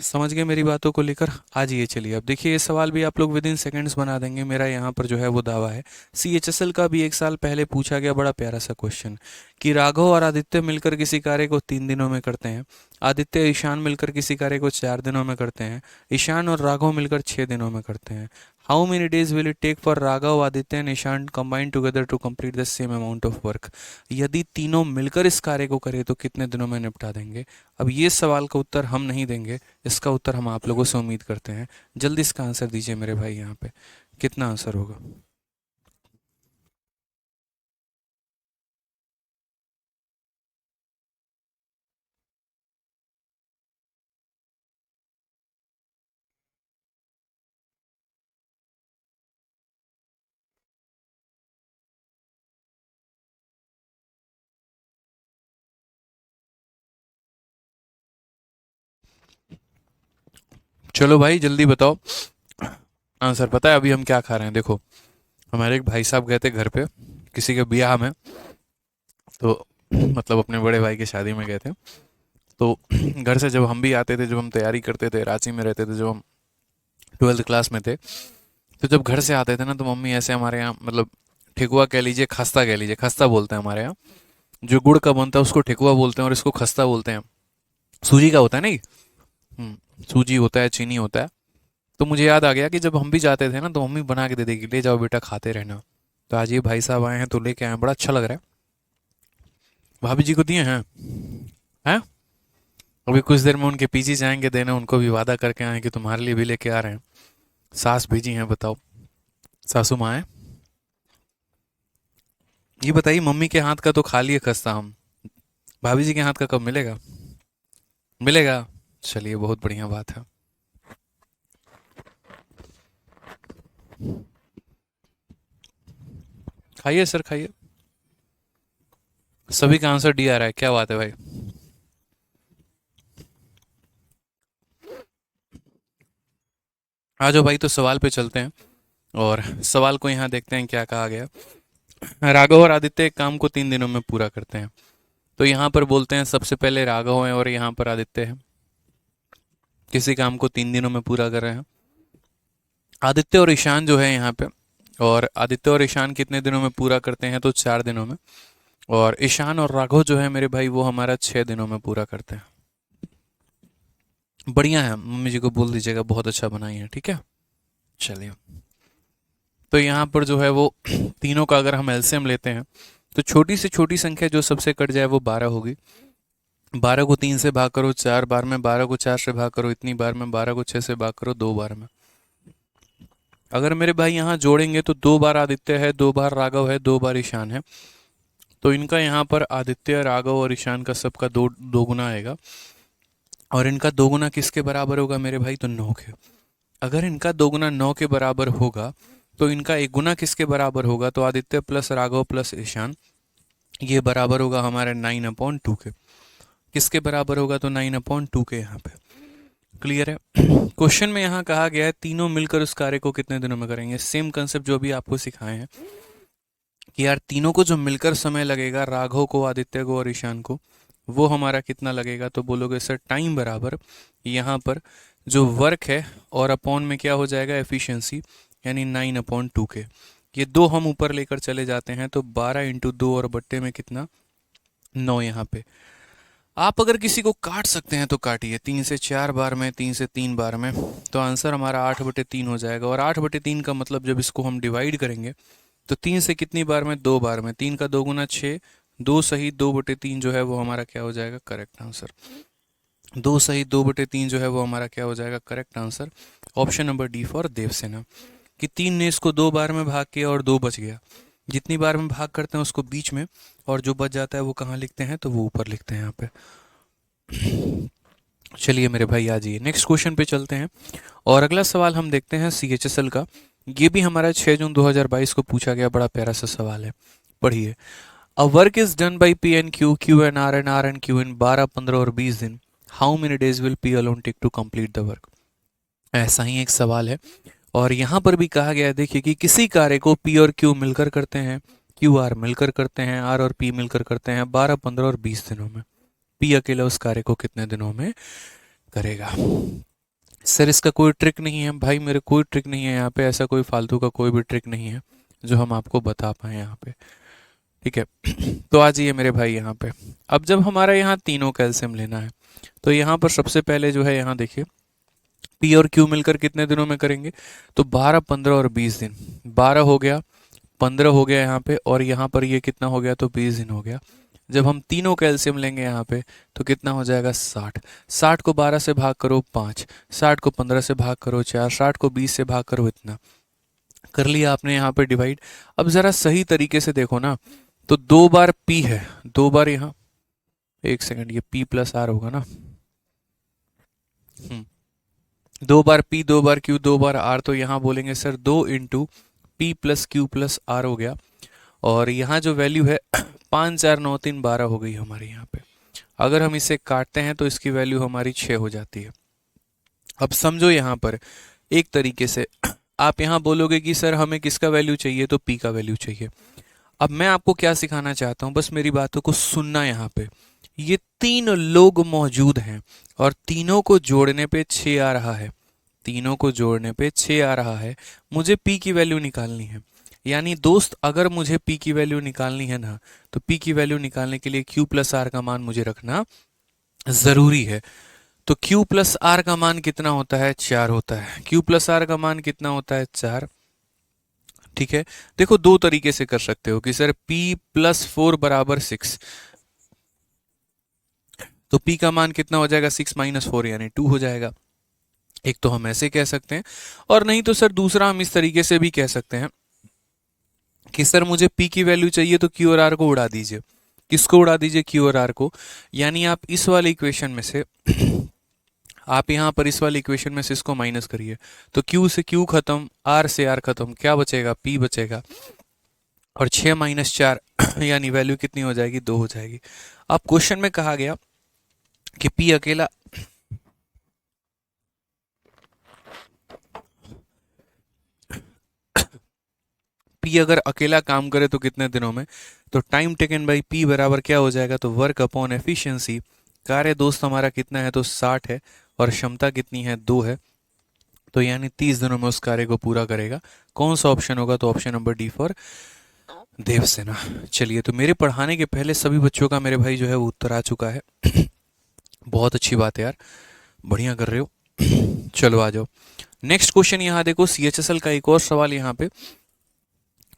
Speaker 1: समझ गए मेरी बातों को लेकर? आज ये चलिए, अब देखिए ये सवाल भी आप लोग विद इन सेकेंड्स बना देंगे, मेरा यहाँ पर जो है वो दावा है। CHSL का भी एक साल पहले पूछा गया बड़ा प्यारा सा क्वेश्चन, कि राघव और आदित्य मिलकर किसी कार्य को 3 दिनों में करते हैं, आदित्य ईशान मिलकर किसी कार्य को 4 दिनों में करते हैं, ईशान और राघव मिलकर 6 दिनों में करते हैं। How many days will it take for Raghav, Aditya and Ishan combine together to complete the same amount of work. यदि तीनों मिलकर इस कार्य को करें तो कितने दिनों में निपटा देंगे? अब ये सवाल का उत्तर हम नहीं देंगे, इसका उत्तर हम आप लोगों से उम्मीद करते हैं। जल्दी इसका आंसर दीजिए मेरे भाई, यहाँ पे कितना आंसर होगा? चलो भाई जल्दी बताओ, आंसर पता है अभी हम क्या खा रहे हैं? देखो, हमारे एक भाई साहब गए थे घर पे किसी के ब्याह में, तो मतलब अपने बड़े भाई की शादी में गए थे। तो घर से जब हम भी आते थे, जब हम तैयारी करते थे, रांची में रहते थे, जब हम 12th क्लास में थे, तो जब घर से आते थे ना, तो मम्मी ऐसे हमारे यहाँ मतलब ठेकुआ कह लीजिए, खस्ता कह लीजिए, खस्ता बोलते हैं हमारे यहाँ, जो गुड़ का बनता है उसको ठेकुआ बोलते हैं और इसको खस्ता बोलते हैं। सूजी का होता है नहीं। सूजी होता है, चीनी होता है। तो मुझे याद आ गया कि जब हम भी जाते थे ना, तो मम्मी बना के दे देगी, ले जाओ बेटा खाते रहना। तो आज ये भाई साहब आए हैं तो लेके आए हैं, बड़ा अच्छा लग रहा है। भाभी जी को दिए हैं। हैं? अभी कुछ देर में उनके पीजी जाएंगे देने, उनको भी वादा करके आए कि तुम्हारे लिए भी लेके आ रहे हैं। सास भेजी हैं, बताओ। सासू माँ है। ये बताइए, मम्मी के हाथ का तो खा लिए खस्ता हम, भाभी जी के हाथ का कब मिलेगा? मिलेगा। चलिए, बहुत बढ़िया बात है। खाइए सर, खाइए। सभी का आंसर डी आ रहा है, क्या बात है भाई। आ जाओ भाई, तो सवाल पे चलते हैं और सवाल को यहाँ देखते हैं क्या कहा गया। राघव और आदित्य एक काम को 3 दिनों में पूरा करते हैं। तो यहाँ पर बोलते हैं सबसे पहले राघव है और यहाँ पर आदित्य है, किसी काम को 3 दिनों में पूरा कर रहे हैं। आदित्य और ईशान जो है यहाँ पे, और आदित्य और ईशान कितने दिनों में पूरा करते हैं? तो 4 दिनों में। और ईशान और राघव जो है मेरे भाई, वो हमारा 6 दिनों में पूरा करते हैं। बढ़िया है, मम्मी जी को बोल दीजिएगा बहुत अच्छा बनाई है, ठीक है। चलिए, तो यहाँ पर जो है वो तीनों का अगर हम एलसीएम लेते हैं, तो छोटी से छोटी संख्या जो सबसे कट जाए वो 12 होगी। 12 को 3 से भाग करो 4 बार में, 12 को 4 से भाग करो इतनी बार में, 12 को 6 से भाग करो 2 बार में। अगर मेरे भाई यहाँ जोड़ेंगे तो 2 बार आदित्य है, 2 बार राघव है, 2 बार ईशान है। तो इनका यहाँ पर आदित्य, राघव और ईशान का सबका दो दो गुना आएगा। और इनका दोगुना किसके बराबर होगा मेरे भाई? तो 9 के। अगर इनका दोगुना 9 के बराबर होगा, तो इनका एक गुना किसके बराबर होगा? तो आदित्य प्लस राघव प्लस ईशान, ये बराबर होगा हमारे 9/2 के। किसके बराबर होगा? तो 9/2 के यहाँ पे। क्लियर है? क्वेश्चन में यहाँ कहा गया है तीनों मिलकर उस कार्य को कितने दिनों में करेंगे। सेम कंसेप्ट जो अभी आपको सिखाए हैं कि यार तीनों को जो मिलकर समय लगेगा, राघव को, आदित्य को और ईशान को, वो हमारा कितना लगेगा? तो बोलोगे सर टाइम बराबर यहाँ पर जो वर्क है और अपॉन में क्या हो जाएगा? एफिशिएंसी, यानी 9/2 के। ये दो हम ऊपर लेकर चले जाते हैं, तो 12 × 2 और बट्टे में कितना? 9 यहाँ पे। आप अगर किसी को काट सकते हैं तो काटिए, 3 से 4 बार में, 3 से 3 बार में, तो आंसर हमारा 8/3 हो जाएगा। और 8/3 का मतलब जब इसको हम डिवाइड करेंगे, तो 3 से कितनी बार में? 2 बार में। 3 का 2 गुना 6, 2 सही 2/3 जो है वो हमारा क्या हो जाएगा? Correct answer. 2 सही 2/3 जो है वो हमारा क्या हो जाएगा? Correct answer. Option number D for Devsena. कि 3 ने इसको 2 बार में भाग किया और 2 बच गया। जितनी बार में भाग करते हैं उसको बीच में, और जो बच जाता है वो कहाँ लिखते हैं? तो वो ऊपर लिखते हैं यहाँ पे। चलिए मेरे भाई, आ जाइए नेक्स्ट क्वेश्चन पे चलते हैं। और अगला सवाल हम देखते हैं CHSL का। ये भी हमारा 6 जून 2022 को पूछा गया, बड़ा प्यारा सा सवाल है, पढ़िए। A work is done by P and Q, Q and R and Q in 12, 15 और 20 दिन। How many days will P alone take to complete the work? ऐसा ही एक सवाल है। और यहाँ पर भी कहा गया है, देखिए, कि किसी कार्य को P और Q मिलकर करते हैं, QR मिलकर करते हैं, R और P मिलकर करते हैं 12, 15 और 20 दिनों में। P अकेला उस कार्य को कितने दिनों में करेगा? सर इसका कोई ट्रिक नहीं है भाई, मेरे कोई ट्रिक नहीं है यहाँ पे, ऐसा कोई फालतू का कोई भी ट्रिक नहीं है जो हम आपको बता पाए यहाँ पे, ठीक है। तो आ जाइए मेरे भाई यहाँ पे। अब जब हमारा यहाँ तीनों कैल्शियम लेना है, तो यहाँ पर सबसे पहले जो है, यहाँ देखिए, P और Q मिलकर कितने दिनों में करेंगे? तो 12, 15 और 20 दिन। 12 हो गया, 15 हो गया यहाँ पे, और यहाँ पर ये कितना हो गया? तो 20 दिन हो गया। जब हम तीनों कैल्शियम लेंगे यहाँ पे, तो कितना हो जाएगा? 60। 60 को 12 से भाग करो 5, 60 को 15 से भाग करो 4, 60 को 20 से भाग करो इतना। कर लिया आपने यहाँ पे डिवाइड। अब जरा सही तरीके से देखो ना, तो 2 बार P है, 2 बार यहाँ, एक सेकंड, ये P प्लस R होगा ना। 2 बार P, 2 बार Q, 2 बार R, तो यहाँ बोलेंगे sir 2 × P plus Q plus R हो गया। और यहाँ जो वैल्यू है 5, 4, 9, 3, 12 हो गई हमारी यहाँ पे। अगर हम इसे काटते हैं तो इसकी वैल्यू हमारी 6 हो जाती है। अब समझो यहाँ पर एक तरीके से आप यहाँ बोलोगे कि सर हमें किसका वैल्यू चाहिए, तो p का वैल्यू चाहिए। अब मैं आपको क्या सिखाना चाहता हूँ, बस मेरी बातों को सुनना। यहाँ पे ये 3 लोग मौजूद हैं और तीनों को जोड़ने पे 6 आ रहा है, तीनों को जोड़ने पे 6 आ रहा है। मुझे p की वैल्यू निकालनी है। यानी दोस्त, अगर मुझे p की वैल्यू निकालनी है ना, तो p की वैल्यू निकालने के लिए q प्लस r का मान मुझे रखना ज़रूरी है। तो q प्लस r का मान कितना होता है, 4 होता है। q प्लस r का मान कितना होता है, 4। ठीक है, देखो दो तरीके से कर सकते हो कि सर p प्लस 4 बराबर 6, तो p का मान कितना हो जाएगा, 6 माइनस 4 यानी 2 हो जाएगा। एक तो हम ऐसे कह सकते हैं, और नहीं तो सर दूसरा हम इस तरीके से भी कह सकते हैं कि सर मुझे p की वैल्यू चाहिए तो q और r को उड़ा दीजिए। किसको उड़ा दीजिए, q और r को। यानी आप इस वाले इक्वेशन में से आप यहाँ पर इस वाले इक्वेशन में से इसको माइनस करिए, तो q से q खत्म, r से r खत्म, क्या बचेगा, p बचेगा। और 6 माइनस 4 यानी वैल्यू कितनी हो जाएगी, 2 हो जाएगी। अब क्वेश्चन में कहा गया कि p अकेला p अगर अकेला काम करे तो कितने दिनों में, तो टाइम टेकन बाई p बराबर क्या हो जाएगा, तो वर्क अपॉन एफिशिएंसी। कार्य दोस्त हमारा कितना है, तो 60 है, और क्षमता कितनी है, 2 है। तो यानी 30 दिनों में उस कार्य को पूरा करेगा। कौन सा ऑप्शन होगा, तो option number D for Devsena. चलिए, तो मेरे पढ़ाने के पहले सभी बच्चों का मेरे भाई जो है वो उत्तर आ चुका है। बहुत अच्छी बात है यार, बढ़िया कर रहे हो। चलो आ जाओ, नेक्स्ट क्वेश्चन यहाँ देखो, CHSL का एक और सवाल यहाँ पे,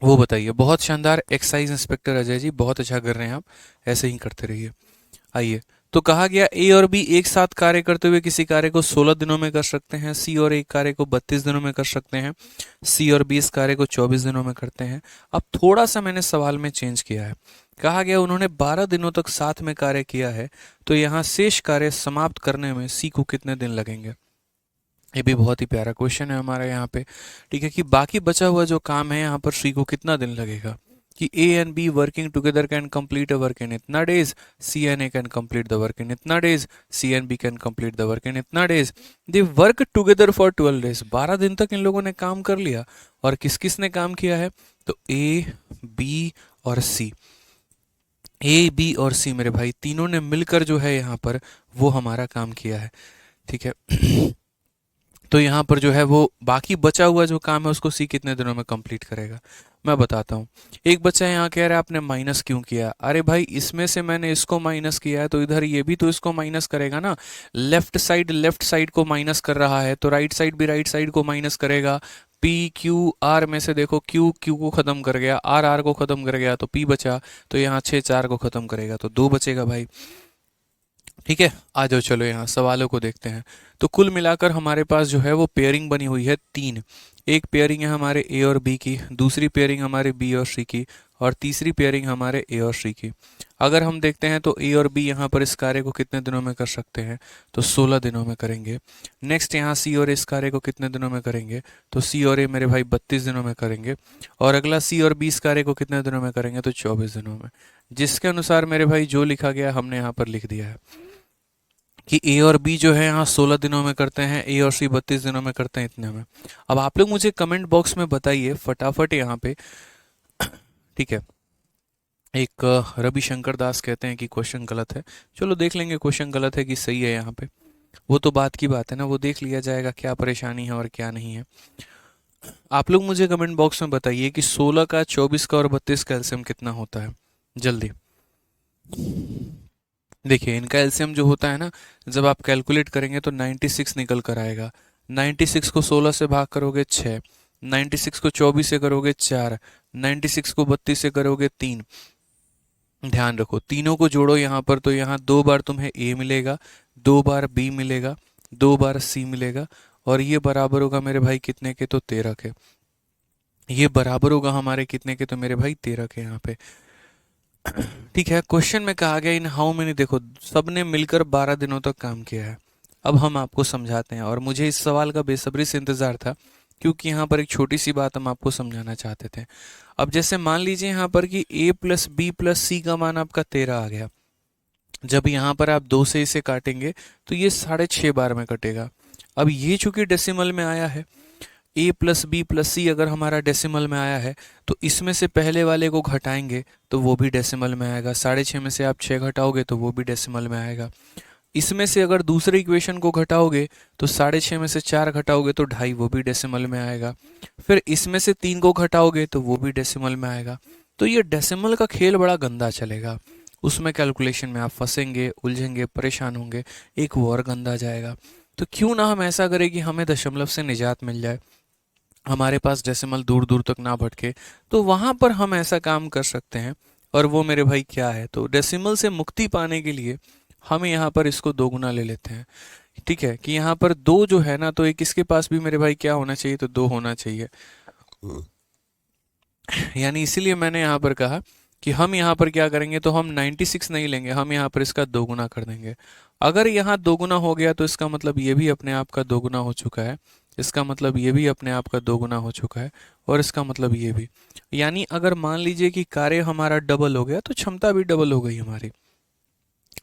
Speaker 1: वो बताइए। बहुत शानदार एक्साइज इंस्पेक्टर अजय जी, बहुत अच्छा कर रहे हैं आप, ऐसे ही करते रहिए। आइए, तो कहा गया ए और बी एक साथ कार्य करते हुए किसी कार्य को 16 दिनों में कर सकते हैं, सी और एक कार्य को 32 दिनों में कर सकते हैं, सी और बी इस कार्य को 24 दिनों में करते हैं। अब थोड़ा सा मैंने सवाल में चेंज किया है, कहा गया उन्होंने 12 दिनों तक साथ में कार्य किया है, तो यहाँ शेष कार्य समाप्त करने में सी को कितने दिन लगेंगे। ये भी बहुत ही प्यारा क्वेश्चन है हमारा यहाँ पे। ठीक है, कि बाकी बचा हुआ जो काम है यहाँ पर सी को कितना दिन लगेगा, कि A and B working together can complete a work in इतना days, C and A can complete the work in इतना days, C and B can complete the work in इतना days. They work together for 12 days, 12 दिन तक इन लोगों ने काम कर लिया। और किस किस ने काम किया है, तो ए, बी और सी। ए, बी और सी मेरे भाई तीनों ने मिलकर जो है यहाँ पर वो हमारा काम किया है। ठीक है। तो यहाँ पर जो है वो बाकी बचा हुआ जो काम है उसको सी कितने दिनों में कंप्लीट करेगा, मैं बताता हूँ। एक बच्चा यहाँ कह रहा है आपने माइनस क्यों किया, अरे भाई इसमें से मैंने इसको माइनस किया है तो इधर ये भी तो इसको माइनस करेगा ना। लेफ्ट साइड को माइनस कर रहा है तो राइट साइड भी राइट साइड को माइनस करेगा। पी क्यू आर में से देखो, क्यू क्यू को खत्म कर गया, आर आर को खत्म कर गया, तो पी बचा। तो यहाँ 6 4 को खत्म करेगा तो 2 बचेगा भाई। ठीक है, आ जाओ, चलो यहाँ सवालों को देखते हैं। तो कुल मिलाकर हमारे पास जो है वो पेयरिंग बनी हुई है 3। एक पेयरिंग है हमारे ए और बी की, दूसरी पेयरिंग हमारे बी और सी की, और तीसरी पेयरिंग हमारे ए और सी की। अगर हम देखते हैं तो ए और बी यहाँ पर इस कार्य को कितने दिनों में कर सकते हैं, तो 16 दिनों में करेंगे। नेक्स्ट यहाँ सी और इस कार्य को कितने दिनों में करेंगे, तो सी और ए मेरे भाई 32 दिनों में करेंगे। और अगला सी और बी इस कार्य को कितने दिनों में करेंगे, तो 24 दिनों में। जिसके अनुसार मेरे भाई जो लिखा गया हमने यहाँ पर लिख दिया है कि ए और बी जो है यहाँ 16 दिनों में करते हैं, ए और सी 32 दिनों में करते हैं, इतने में। अब आप लोग मुझे कमेंट बॉक्स में बताइए फटाफट यहाँ पे। ठीक है, एक रविशंकर दास कहते हैं कि क्वेश्चन गलत है। चलो देख लेंगे क्वेश्चन गलत है कि सही है यहाँ पे, वो तो बात की बात है ना, वो देख लिया जाएगा क्या परेशानी है और क्या नहीं है। आप लोग मुझे कमेंट बॉक्स में बताइए कि 16 का, 24 का और 32 का एलसीएम कितना होता है, जल्दी। देखिए इनका एलसीएम जो होता है ना, जब आप कैलकुलेट करेंगे तो 96 निकल कर आएगा। 96 को 16 से भाग करोगे 6, 96 को 24 से करोगे 4, 96 को 32 से करोगे 3। ध्यान रखो तीनों को जोड़ो यहाँ पर, तो यहाँ 2 बार तुम्हें ए मिलेगा, 2 बार बी मिलेगा, 2 बार सी मिलेगा, और ये बराबर होगा मेरे भाई कितने के, तो 13 के। ये बराबर होगा हमारे कितने के, तो मेरे भाई 13 के यहाँ पे। ठीक है, क्वेश्चन में कहा गया इन हाउ मेनी, देखो सबने मिलकर 12 दिनों तक काम किया है। अब हम आपको समझाते हैं, और मुझे इस सवाल का बेसब्री से इंतजार था, क्योंकि यहाँ पर एक छोटी सी बात हम आपको समझाना चाहते थे। अब जैसे मान लीजिए यहाँ पर कि a प्लस बी प्लस सी का मान आपका 13 आ गया। जब यहाँ पर आप 2 से इसे काटेंगे तो ये 6.5 बार में कटेगा। अब ये चूंकि डेसिमल में आया है, ए प्लस बी प्लस सी अगर हमारा डेसिमल में आया है तो इसमें से पहले वाले को घटाएंगे तो वो भी डेसिमल में आएगा। 6.5 में से आप 6 घटाओगे तो वो भी डेसिमल में आएगा। इसमें से अगर दूसरे इक्वेशन को घटाओगे तो 6.5 में से 4 घटाओगे तो 2.5, वो भी डेसिमल में आएगा। फिर इसमें से 3 को घटाओगे तो वो भी डेसिमल में आएगा। तो ये डेसिमल का खेल बड़ा गंदा चलेगा, उसमें कैलकुलेशन में आप फंसेंगे, उलझेंगे, परेशान होंगे, एक वो और गंदा जाएगा। तो क्यों ना हम ऐसा करें कि हमें दशमलव से निजात मिल जाए, हमारे पास डेसिमल दूर दूर तक ना भटके। तो वहाँ पर हम ऐसा काम कर सकते हैं, और वो मेरे भाई क्या है, तो डेसिमल से मुक्ति पाने के लिए हम यहाँ पर इसको दोगुना ले लेते हैं। ठीक है कि यहाँ पर 2 जो है ना, तो एक इसके पास भी मेरे भाई क्या होना चाहिए, तो 2 होना चाहिए। यानी इसीलिए मैंने यहाँ पर कहा कि हम यहाँ पर क्या करेंगे, तो हम 96 नहीं लेंगे, हम यहाँ पर इसका दोगुना कर देंगे। अगर यहाँ दोगुना हो गया तो इसका मतलब ये भी अपने आप का दोगुना हो चुका है, इसका मतलब ये भी अपने आप का दोगुना हो चुका है, और इसका मतलब ये भी। यानी अगर मान लीजिए कि कार्य हमारा डबल हो गया तो क्षमता भी डबल हो गई हमारी।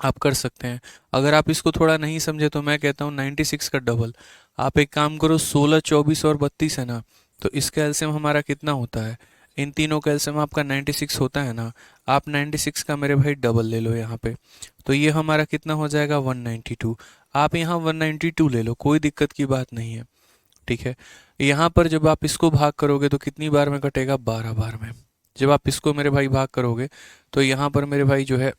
Speaker 1: आप कर सकते हैं। अगर आप इसको थोड़ा नहीं समझे तो मैं कहता हूँ 96 का डबल। आप एक काम करो, 16, 24 और 32 है ना, तो इसका एलसीएम हमारा कितना होता है, इन तीनों का एलसीएम आपका 96 होता है ना। आप 96 का मेरे भाई डबल ले लो यहाँ पे, तो ये हमारा कितना हो जाएगा 192। आप यहाँ 192 ले लो, कोई दिक्कत की बात नहीं है। ठीक है, यहाँ पर जब आप इसको भाग करोगे तो कितनी बार में कटेगा, 12 बार में। जब आप इसको मेरे भाई भाग करोगे तो यहाँ पर मेरे भाई जो है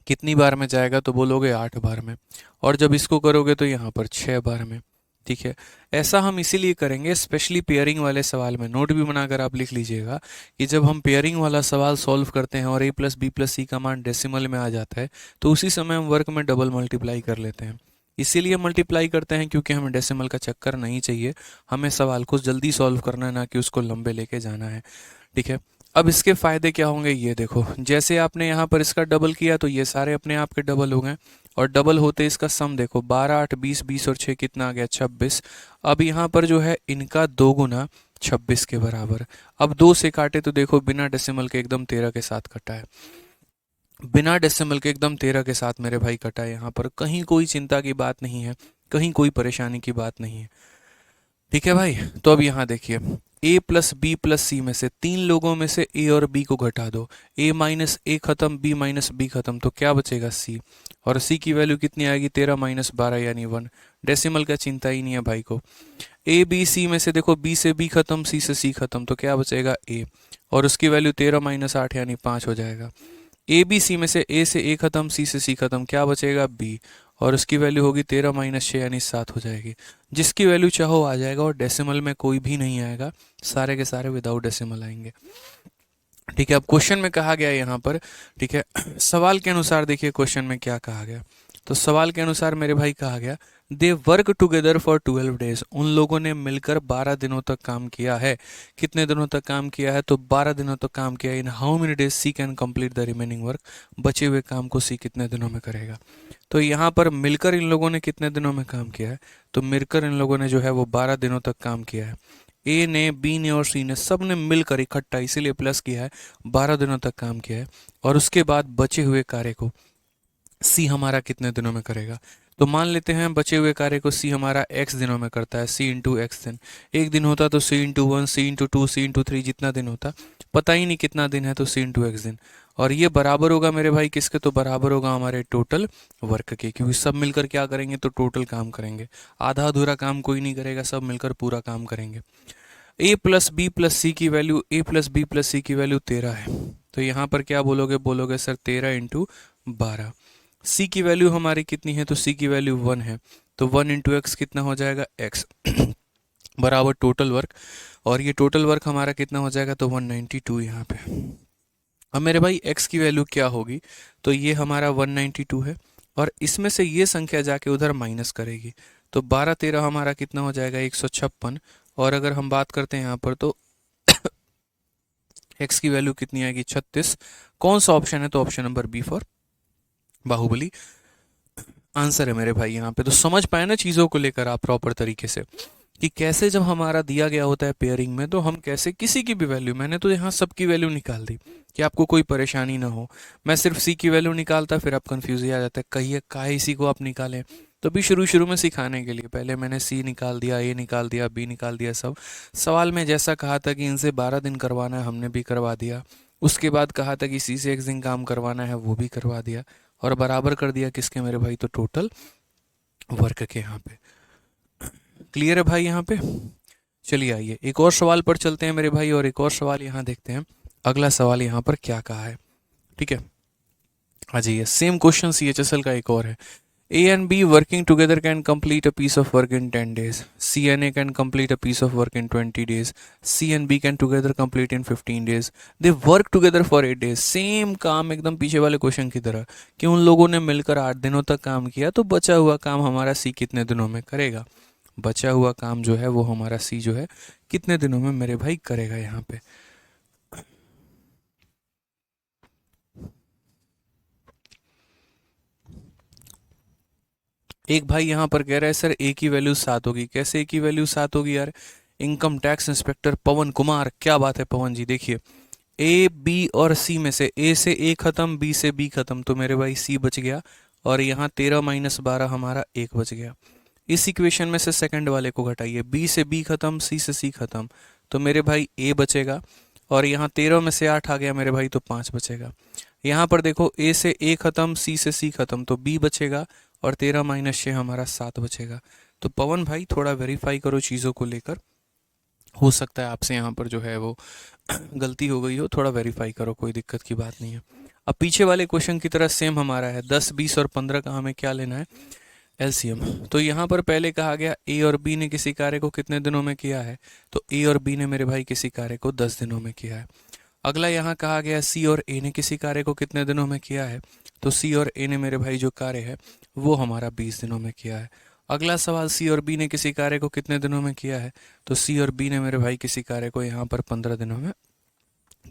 Speaker 1: कितनी बार में जाएगा, तो बोलोगे 8 बार में। और जब इसको करोगे तो यहाँ पर 6 बार में। ठीक है, ऐसा हम इसीलिए करेंगे, स्पेशली पेयरिंग वाले सवाल में। नोट भी बनाकर आप लिख लीजिएगा कि जब हम पेयरिंग वाला सवाल सॉल्व करते हैं और a प्लस बी प्लस सी का मान डेसिमल में आ जाता है, तो उसी समय हम वर्क में डबल मल्टीप्लाई कर लेते हैं। इसीलिए मल्टीप्लाई करते हैं क्योंकि हमें डेसिमल का चक्कर नहीं चाहिए, हमें सवाल को जल्दी सॉल्व करना है, ना कि उसको लंबे लेके जाना है। ठीक है, अब इसके फ़ायदे क्या होंगे, ये देखो। जैसे आपने यहाँ पर इसका डबल किया तो ये सारे अपने आप के डबल हो गए, और डबल होते इसका सम देखो, 12, 8, 20, 20 और 6 कितना आ गया, 26। अब यहाँ पर जो है इनका 2 गुना 26 के बराबर। अब 2 से काटे तो देखो बिना डेसिमल के एकदम 13 के साथ कटा है, बिना डेसिमल के एकदम 13 के साथ मेरे भाई कटा है। यहाँ पर कहीं कोई चिंता की बात नहीं है, कहीं कोई परेशानी की बात नहीं है। ठीक है भाई, तो अब यहाँ देखिए, a प्लस बी प्लस सी में से 3 लोगों में से a और b को घटा दो, a माइनस a खत्म, b माइनस b खत्म, तो क्या बचेगा, c। और c की वैल्यू कितनी आएगी, 13 माइनस 12 यानी 1। डेसिमल का चिंता ही नहीं है भाई को। a b c में से देखो, b से b खत्म, c से c खत्म, तो क्या बचेगा, a। और उसकी वैल्यू 13 माइनस 8 यानी 5 हो जाएगा। ए बी सी में से a से a खत्म, c से c खत्म, क्या बचेगा, b। और उसकी वैल्यू होगी 13 माइनस 6 यानी 7 हो जाएगी। जिसकी वैल्यू चाहो आ जाएगा, और डेसिमल में कोई भी नहीं आएगा, सारे के सारे विदाउट डेसिमल आएंगे। ठीक है, अब क्वेश्चन में कहा गया है यहाँ पर, ठीक है, सवाल के अनुसार देखिए क्वेश्चन में क्या कहा गया। तो सवाल के अनुसार मेरे भाई कहा गया, दे वर्क टुगेदर फॉर 12 डेज। उन लोगों ने मिलकर 12 दिनों तक काम किया है। कितने दिनों तक काम किया है, तो 12 दिनों तक काम किया। In how many days C can complete the remaining work. बचे हुए काम को सी कितने दिनों में करेगा। तो यहाँ पर मिलकर इन लोगों ने कितने दिनों में काम किया है, तो मिलकर इन लोगों ने जो है वो 12 दिनों तक काम किया है। ए ने, बी ने और सी ने, सब ने मिलकर इकट्ठा, इसीलिए प्लस किया है, 12 दिनों तक काम किया है। और उसके बाद बचे हुए कार्य को सी हमारा कितने दिनों में करेगा। तो मान लेते हैं बचे हुए कार्य को सी हमारा x दिनों में करता है, सी इंटू एक्स दिन। एक दिन होता तो सी इंटू 1, सी इंटू 2, सी इंटू 3, जितना दिन होता पता ही नहीं कितना दिन है, तो सी इंटू एक्स दिन। और ये बराबर होगा मेरे भाई किसके, तो बराबर होगा हमारे टोटल वर्क के, क्योंकि सब मिलकर क्या करेंगे, तो टोटल काम करेंगे। आधा अधूरा काम कोई नहीं करेगा, सब मिलकर पूरा काम करेंगे। a plus B plus C की value, a plus B plus C की वैल्यू 13 है, तो यहाँ पर क्या बोलोगे, बोलोगे सर 13 इंटू 12। c की वैल्यू हमारी कितनी है, तो c की वैल्यू 1 है, तो 1 इंटू एक्स कितना हो जाएगा, x बराबर टोटल वर्क। और ये टोटल वर्क हमारा कितना हो जाएगा, तो 192 यहाँ पे। अब मेरे भाई x की वैल्यू क्या होगी, तो ये हमारा 192 है, और इसमें से ये संख्या जाके उधर माइनस करेगी, तो 12 13 हमारा कितना हो जाएगा, 156। और अगर हम बात करते हैं यहाँ पर, तो x की वैल्यू कितनी आएगी, 36। कौन सा ऑप्शन है, तो option number B for Baahubali answer है मेरे भाई यहाँ पे। तो समझ पाए ना चीज़ों को लेकर आप प्रॉपर तरीके से, कि कैसे जब हमारा दिया गया होता है पेयरिंग में, तो हम कैसे किसी की भी वैल्यू, मैंने तो यहाँ सबकी वैल्यू निकाल दी कि आपको कोई परेशानी ना हो। मैं सिर्फ सी की वैल्यू निकालता, फिर आप कंफ्यूज ही आ जाता है, कहिए काहे इसी को आप निकालें, तो भी शुरू शुरू में सिखाने के लिए पहले मैंने सी निकाल दिया, ए निकाल दिया, बी निकाल दिया, सब सवाल में जैसा कहा था कि इनसे 12 दिन करवाना है हमने भी करवा दिया। उसके बाद कहा था कि सी से 1 दिन काम करवाना है वो भी करवा दिया, और बराबर कर दिया किसके मेरे भाई, तो टोटल वर्क के यहाँ पे। क्लियर है भाई यहाँ पे? चलिए आइए एक और सवाल पर चलते हैं मेरे भाई, और एक और सवाल यहाँ देखते हैं अगला सवाल यहाँ पर क्या कहा है। ठीक है, आ जाइए, सेम क्वेश्चन CHSL का एक और है। A and B working together can complete a piece of work in 10 days. C and A can complete a piece of work in 20 days. C and B can together complete in 15 days. They work together for 8 days. Same काम एकदम पीछे वाले question की तरह कि उन लोगों ने मिलकर 8 दिनों तक काम किया, तो बचा हुआ काम हमारा C कितने दिनों में करेगा? बचा हुआ काम जो है वो हमारा C जो है कितने दिनों में मेरे भाई करेगा यहाँ पे? एक भाई यहाँ पर कह रहा है सर ए की वैल्यू 7 होगी। कैसे ए की वैल्यू 7 होगी यार? इनकम टैक्स इंस्पेक्टर पवन कुमार, क्या बात है पवन जी। देखिए ए बी और सी में से ए से खत्म, बी से बी खत्म, तो मेरे भाई सी बच गया, और यहाँ 13 - 12 हमारा 1 बच गया। इस इक्वेशन में से सेकंड वाले को घटाइए, बी से बी खत्म, सी से सी खत्म, तो मेरे भाई ए बचेगा, और यहाँ 13 में से 8 आ गया मेरे भाई, तो 5 बचेगा। यहाँ पर देखो ए से ए खत्म, सी से सी खत्म, तो बी बचेगा, और 13 - 6 हमारा 7 बचेगा। तो पवन भाई थोड़ा वेरीफाई करो चीज़ों को लेकर, हो सकता है आपसे यहाँ पर जो है वो गलती हो गई हो, थोड़ा वेरीफाई करो, कोई दिक्कत की बात नहीं है। अब पीछे वाले क्वेश्चन की तरह सेम हमारा है, 10, 20 और 15 का हमें क्या लेना है? एलसीएम। तो यहाँ पर पहले कहा गया ए और बी ने किसी कार्य को कितने दिनों में किया है, तो ए और बी ने मेरे भाई किसी कार्य को 10 दिनों में किया है। अगला यहाँ कहा गया सी और ए ने किसी कार्य को कितने दिनों में किया है, तो सी और ए ने मेरे भाई जो कार्य है वो हमारा 20 दिनों में किया है। अगला सवाल सी और बी ने किसी कार्य को कितने दिनों में किया है, तो सी और बी ने मेरे भाई किसी कार्य को यहाँ पर 15 दिनों में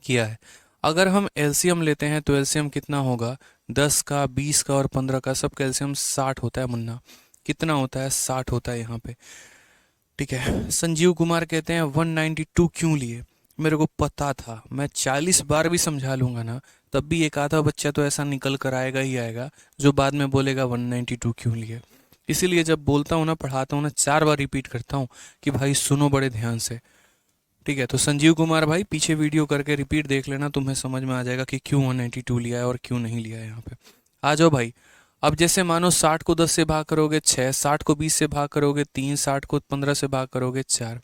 Speaker 1: किया है। अगर हम एलसीएम लेते हैं तो एलसीएम कितना होगा, 10 का, 20 का और 15 का, सब का एलसीएम 60 होता है मुन्ना। कितना होता है? 60 होता है यहाँ पे। ठीक है, संजीव कुमार कहते हैं 192 क्यों लिए? मेरे को पता था, मैं 40 बार भी समझा लूंगा ना, तब भी एक आधा बच्चा तो ऐसा निकल कर आएगा ही आएगा जो बाद में बोलेगा 192 क्यों लिए। इसीलिए जब बोलता हूँ ना, पढ़ाता हूँ ना, 4 बार रिपीट करता हूँ कि भाई सुनो बड़े ध्यान से। ठीक है, तो संजीव कुमार भाई पीछे वीडियो करके रिपीट देख लेना, तुम्हें समझ में आ जाएगा कि क्यों 192 लिया है और क्यों नहीं लिया है यहाँ पे। आ जाओ भाई। अब जैसे मानो 60 को 10 से भाग करोगे 6, 60 को 20 से भाग करोगे 3, 60 को 15 से भाग करोगे 4।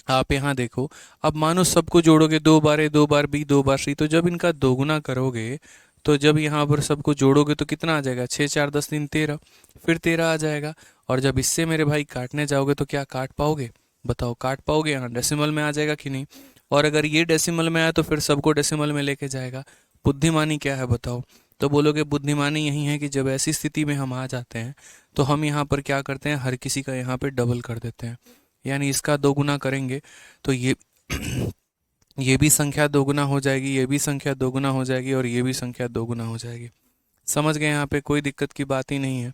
Speaker 1: आप यहाँ देखो, अब मानो सबको जोड़ोगे 2 बार ए 2 बार बी 2 बार सी, तो जब इनका दोगुना करोगे, तो जब यहाँ पर सबको जोड़ोगे तो कितना आ जाएगा? 6, 4, 10, 3, 13, फिर 13 आ जाएगा। और जब इससे मेरे भाई काटने जाओगे तो क्या काट पाओगे? बताओ, काट पाओगे? यहाँ डेसिमल में आ जाएगा कि नहीं? और अगर ये डेसिमल में आया तो फिर सबको डेसिमल में लेके जाएगा। बुद्धिमानी क्या है बताओ? तो बोलोगे बुद्धिमानी यही है कि जब ऐसी स्थिति में हम आ जाते हैं तो हम यहाँ पर क्या करते हैं, हर किसी का यहाँ पे डबल कर देते हैं। यानी इसका दोगुना करेंगे तो ये ये भी संख्या दोगुना हो जाएगी, ये भी संख्या दोगुना हो जाएगी, और ये भी संख्या दोगुना हो जाएगी। समझ गए? यहाँ पे कोई दिक्कत की बात ही नहीं है।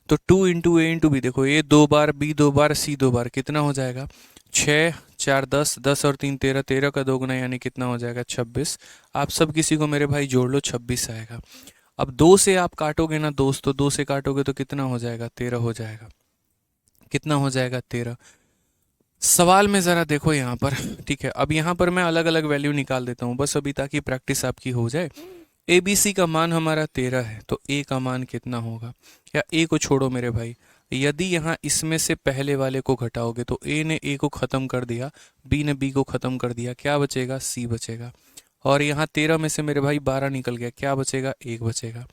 Speaker 1: तो 2 इंटू ए इंटू बी, देखो ए 2 बार, बी 2 बार, सी 2 बार, कितना हो जाएगा? 6, 4, 10, 10 और 3 13, 13 का दोगुना यानी कितना हो जाएगा? 26। आप सब किसी को मेरे भाई जोड़ लो, 26 आएगा। अब 2 से आप काटोगे ना दोस्त, तो 2 से काटोगे तो कितना हो जाएगा? 13 हो जाएगा। कितना हो जाएगा? 13। सवाल में ज़रा देखो यहाँ पर। ठीक है, अब यहाँ पर मैं अलग अलग वैल्यू निकाल देता हूँ बस अभी, ताकि प्रैक्टिस आपकी हो जाए। ए बी सी का मान हमारा 13 है, तो ए का मान कितना होगा? या ए को छोड़ो मेरे भाई, यदि यहाँ इसमें से पहले वाले को घटाओगे तो ए ने ए को ख़त्म कर दिया, बी ने बी को ख़त्म कर दिया, क्या बचेगा? सी बचेगा। और यहाँ 13 में से मेरे भाई 12 निकल गया, क्या बचेगा? 1 बचेगा।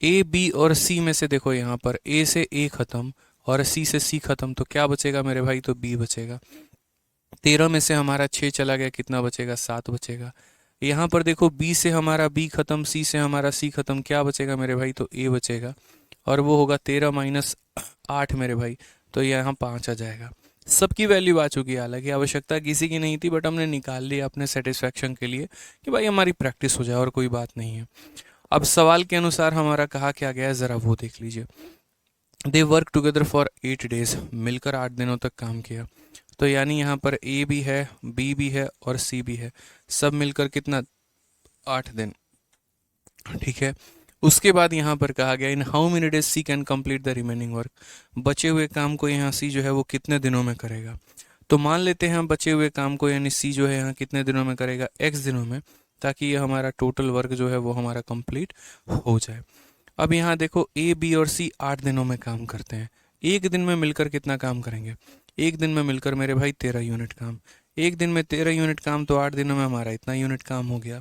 Speaker 1: ए बी और सी में से देखो, यहाँ पर ए से ए ख़त्म और सी से सी खत्म, तो क्या बचेगा मेरे भाई? तो बी बचेगा। 13 में से हमारा 6 चला गया, कितना बचेगा? 7 बचेगा। यहाँ पर देखो, बी से हमारा बी खत्म, सी से हमारा सी खत्म, क्या बचेगा मेरे भाई? तो ए बचेगा, और वो होगा 13 - 8 मेरे भाई, तो यहाँ 5 आ जाएगा। सबकी वैल्यू आ चुकी है, हालांकि आवश्यकता किसी की नहीं थी, बट हमने निकाल लिया अपने सेटिस्फैक्शन के लिए कि भाई हमारी प्रैक्टिस हो जाए, और कोई बात नहीं है। अब सवाल के अनुसार हमारा कहा क्या गया है, ज़रा वो देख लीजिए। दे वर्क टुगेदर फॉर 8 डेज, मिलकर 8 दिनों तक काम किया। तो यानी यहाँ पर ए भी है, बी भी है और सी भी है, सब मिलकर कितना? 8 दिन। ठीक है, उसके बाद यहाँ पर कहा गया in how many days C can complete the remaining work. बचे हुए काम को यहाँ सी जो है वो कितने दिनों में करेगा। तो मान लेते हैं हम बचे हुए काम को यानी सी जो है यहाँ कितने दिनों में करेगा, एक्स दिनों में, ताकि ये हमारा टोटल वर्क जो है वो हमारा कंप्लीट हो जाए। अब यहाँ देखो ए बी और सी 8 दिनों में काम करते हैं। एक दिन में मिलकर कितना काम करेंगे, एक दिन में मिलकर मेरे भाई 13 यूनिट काम। एक दिन में 13 यूनिट काम, तो 8 दिनों में हमारा इतना यूनिट काम हो गया।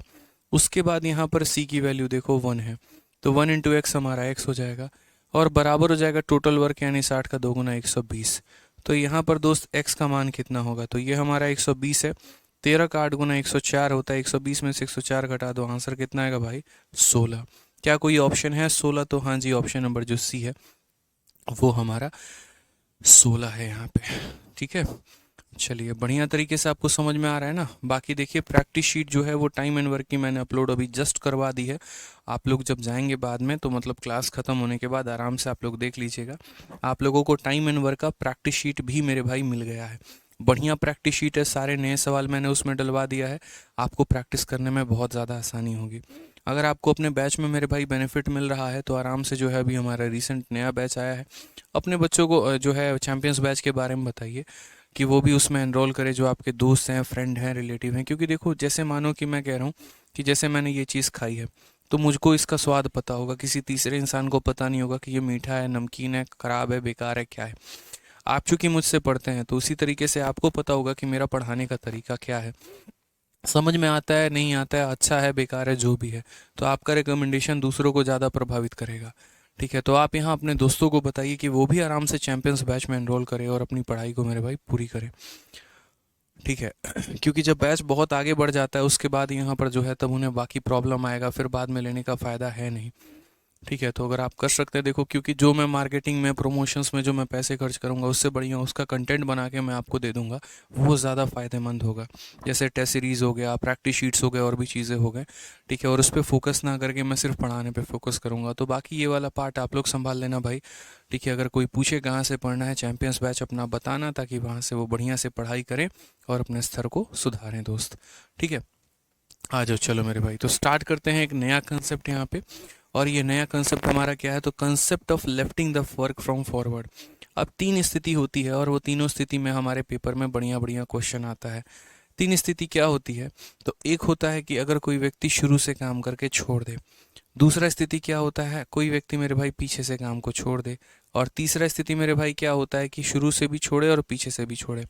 Speaker 1: उसके बाद यहाँ पर सी की वैल्यू देखो 1 है, तो 1 × x हमारा x हो जाएगा और बराबर हो जाएगा टोटल वर्क यानी 60 का 2 गुना 120। तो यहाँ पर दोस्त x का मान कितना होगा, तो ये हमारा 120 है। 13 का 8 गुना 104 होता है, 120 में से 104 घटा दो, आंसर कितना आएगा भाई 16। क्या कोई ऑप्शन है 16? तो हाँ जी, ऑप्शन नंबर जो सी है वो हमारा 16 है यहाँ पे। ठीक है, चलिए बढ़िया तरीके से आपको समझ में आ रहा है ना। बाकी देखिए प्रैक्टिस शीट जो है वो टाइम एंड वर्क की मैंने अपलोड अभी जस्ट करवा दी है। आप लोग जब जाएंगे बाद में तो मतलब क्लास ख़त्म होने के बाद आराम से आप लोग देख लीजिएगा। आप लोगों को टाइम एंड वर्क का प्रैक्टिस शीट भी मेरे भाई मिल गया है। बढ़िया प्रैक्टिस शीट है, सारे नए सवाल मैंने उसमें डलवा दिया है। आपको प्रैक्टिस करने में बहुत ज़्यादा आसानी होगी। अगर आपको अपने बैच में मेरे भाई बेनिफिट मिल रहा है तो आराम से जो है अभी हमारा रिसेंट नया बैच आया है, अपने बच्चों को जो है चैंपियंस बैच के बारे में बताइए कि वो भी उसमें एनरोल करें, जो आपके दोस्त हैं, फ्रेंड हैं, रिलेटिव हैं। क्योंकि देखो जैसे मानो कि मैं कह रहा हूँ कि जैसे मैंने ये चीज़ खाई है तो मुझको इसका स्वाद पता होगा, किसी तीसरे इंसान को पता नहीं होगा कि ये मीठा है, नमकीन है, ख़राब है, बेकार है, क्या है। आप चूंकि मुझसे पढ़ते हैं तो उसी तरीके से आपको पता होगा कि मेरा पढ़ाने का तरीका क्या है, समझ में आता है, नहीं आता है, अच्छा है, बेकार है, जो भी है। तो आपका रिकमेंडेशन दूसरों को ज़्यादा प्रभावित करेगा। ठीक है, तो आप यहाँ अपने दोस्तों को बताइए कि वो भी आराम से चैंपियंस बैच में एनरोल करें और अपनी पढ़ाई को मेरे भाई पूरी करें। ठीक है क्योंकि जब बैच बहुत आगे बढ़ जाता है उसके बाद यहाँ पर जो है तब उन्हें बाकी प्रॉब्लम आएगा, फिर बाद में लेने का फ़ायदा है नहीं। ठीक है, तो अगर आप कर सकते हैं, देखो क्योंकि जो मैं मार्केटिंग में, प्रमोशंस में जो मैं पैसे खर्च करूंगा उससे बढ़िया उसका कंटेंट बना के मैं आपको दे दूंगा, वो ज़्यादा फ़ायदेमंद होगा। जैसे टेस्ट सीरीज़ हो गया, प्रैक्टिस शीट्स हो गए, और भी चीज़ें हो गए। ठीक है, और उस पर फोकस ना करके मैं सिर्फ पढ़ाने पे फोकस करूंगा, तो बाकी ये वाला पार्ट आप लोग संभाल लेना भाई। ठीक है, अगर कोई पूछे कहाँ से पढ़ना है चैंपियंस बैच अपना बताना, ताकि वहाँ से वो बढ़िया से पढ़ाई करें और अपने स्तर को सुधारें दोस्त। ठीक है, आ जाओ चलो मेरे भाई, तो स्टार्ट करते हैं एक नया कंसेप्ट यहाँ पे। और ये नया कंसेप्ट हमारा क्या है, तो concept of lifting the work from forward. अब 3 स्थिति होती है और वो तीनों स्थिति में हमारे पेपर में बढ़िया बढ़िया क्वेश्चन आता है। 3 स्थिति क्या होती है, तो एक होता है कि अगर कोई व्यक्ति शुरू से काम करके छोड़ दे। दूसरा स्थिति क्या होता है, कोई व्यक्ति मेरे भाई पीछे से काम को छोड़ दे। और तीसरा स्थिति मेरे भाई क्या होता है कि शुरू से भी छोड़े और पीछे से भी छोड़े।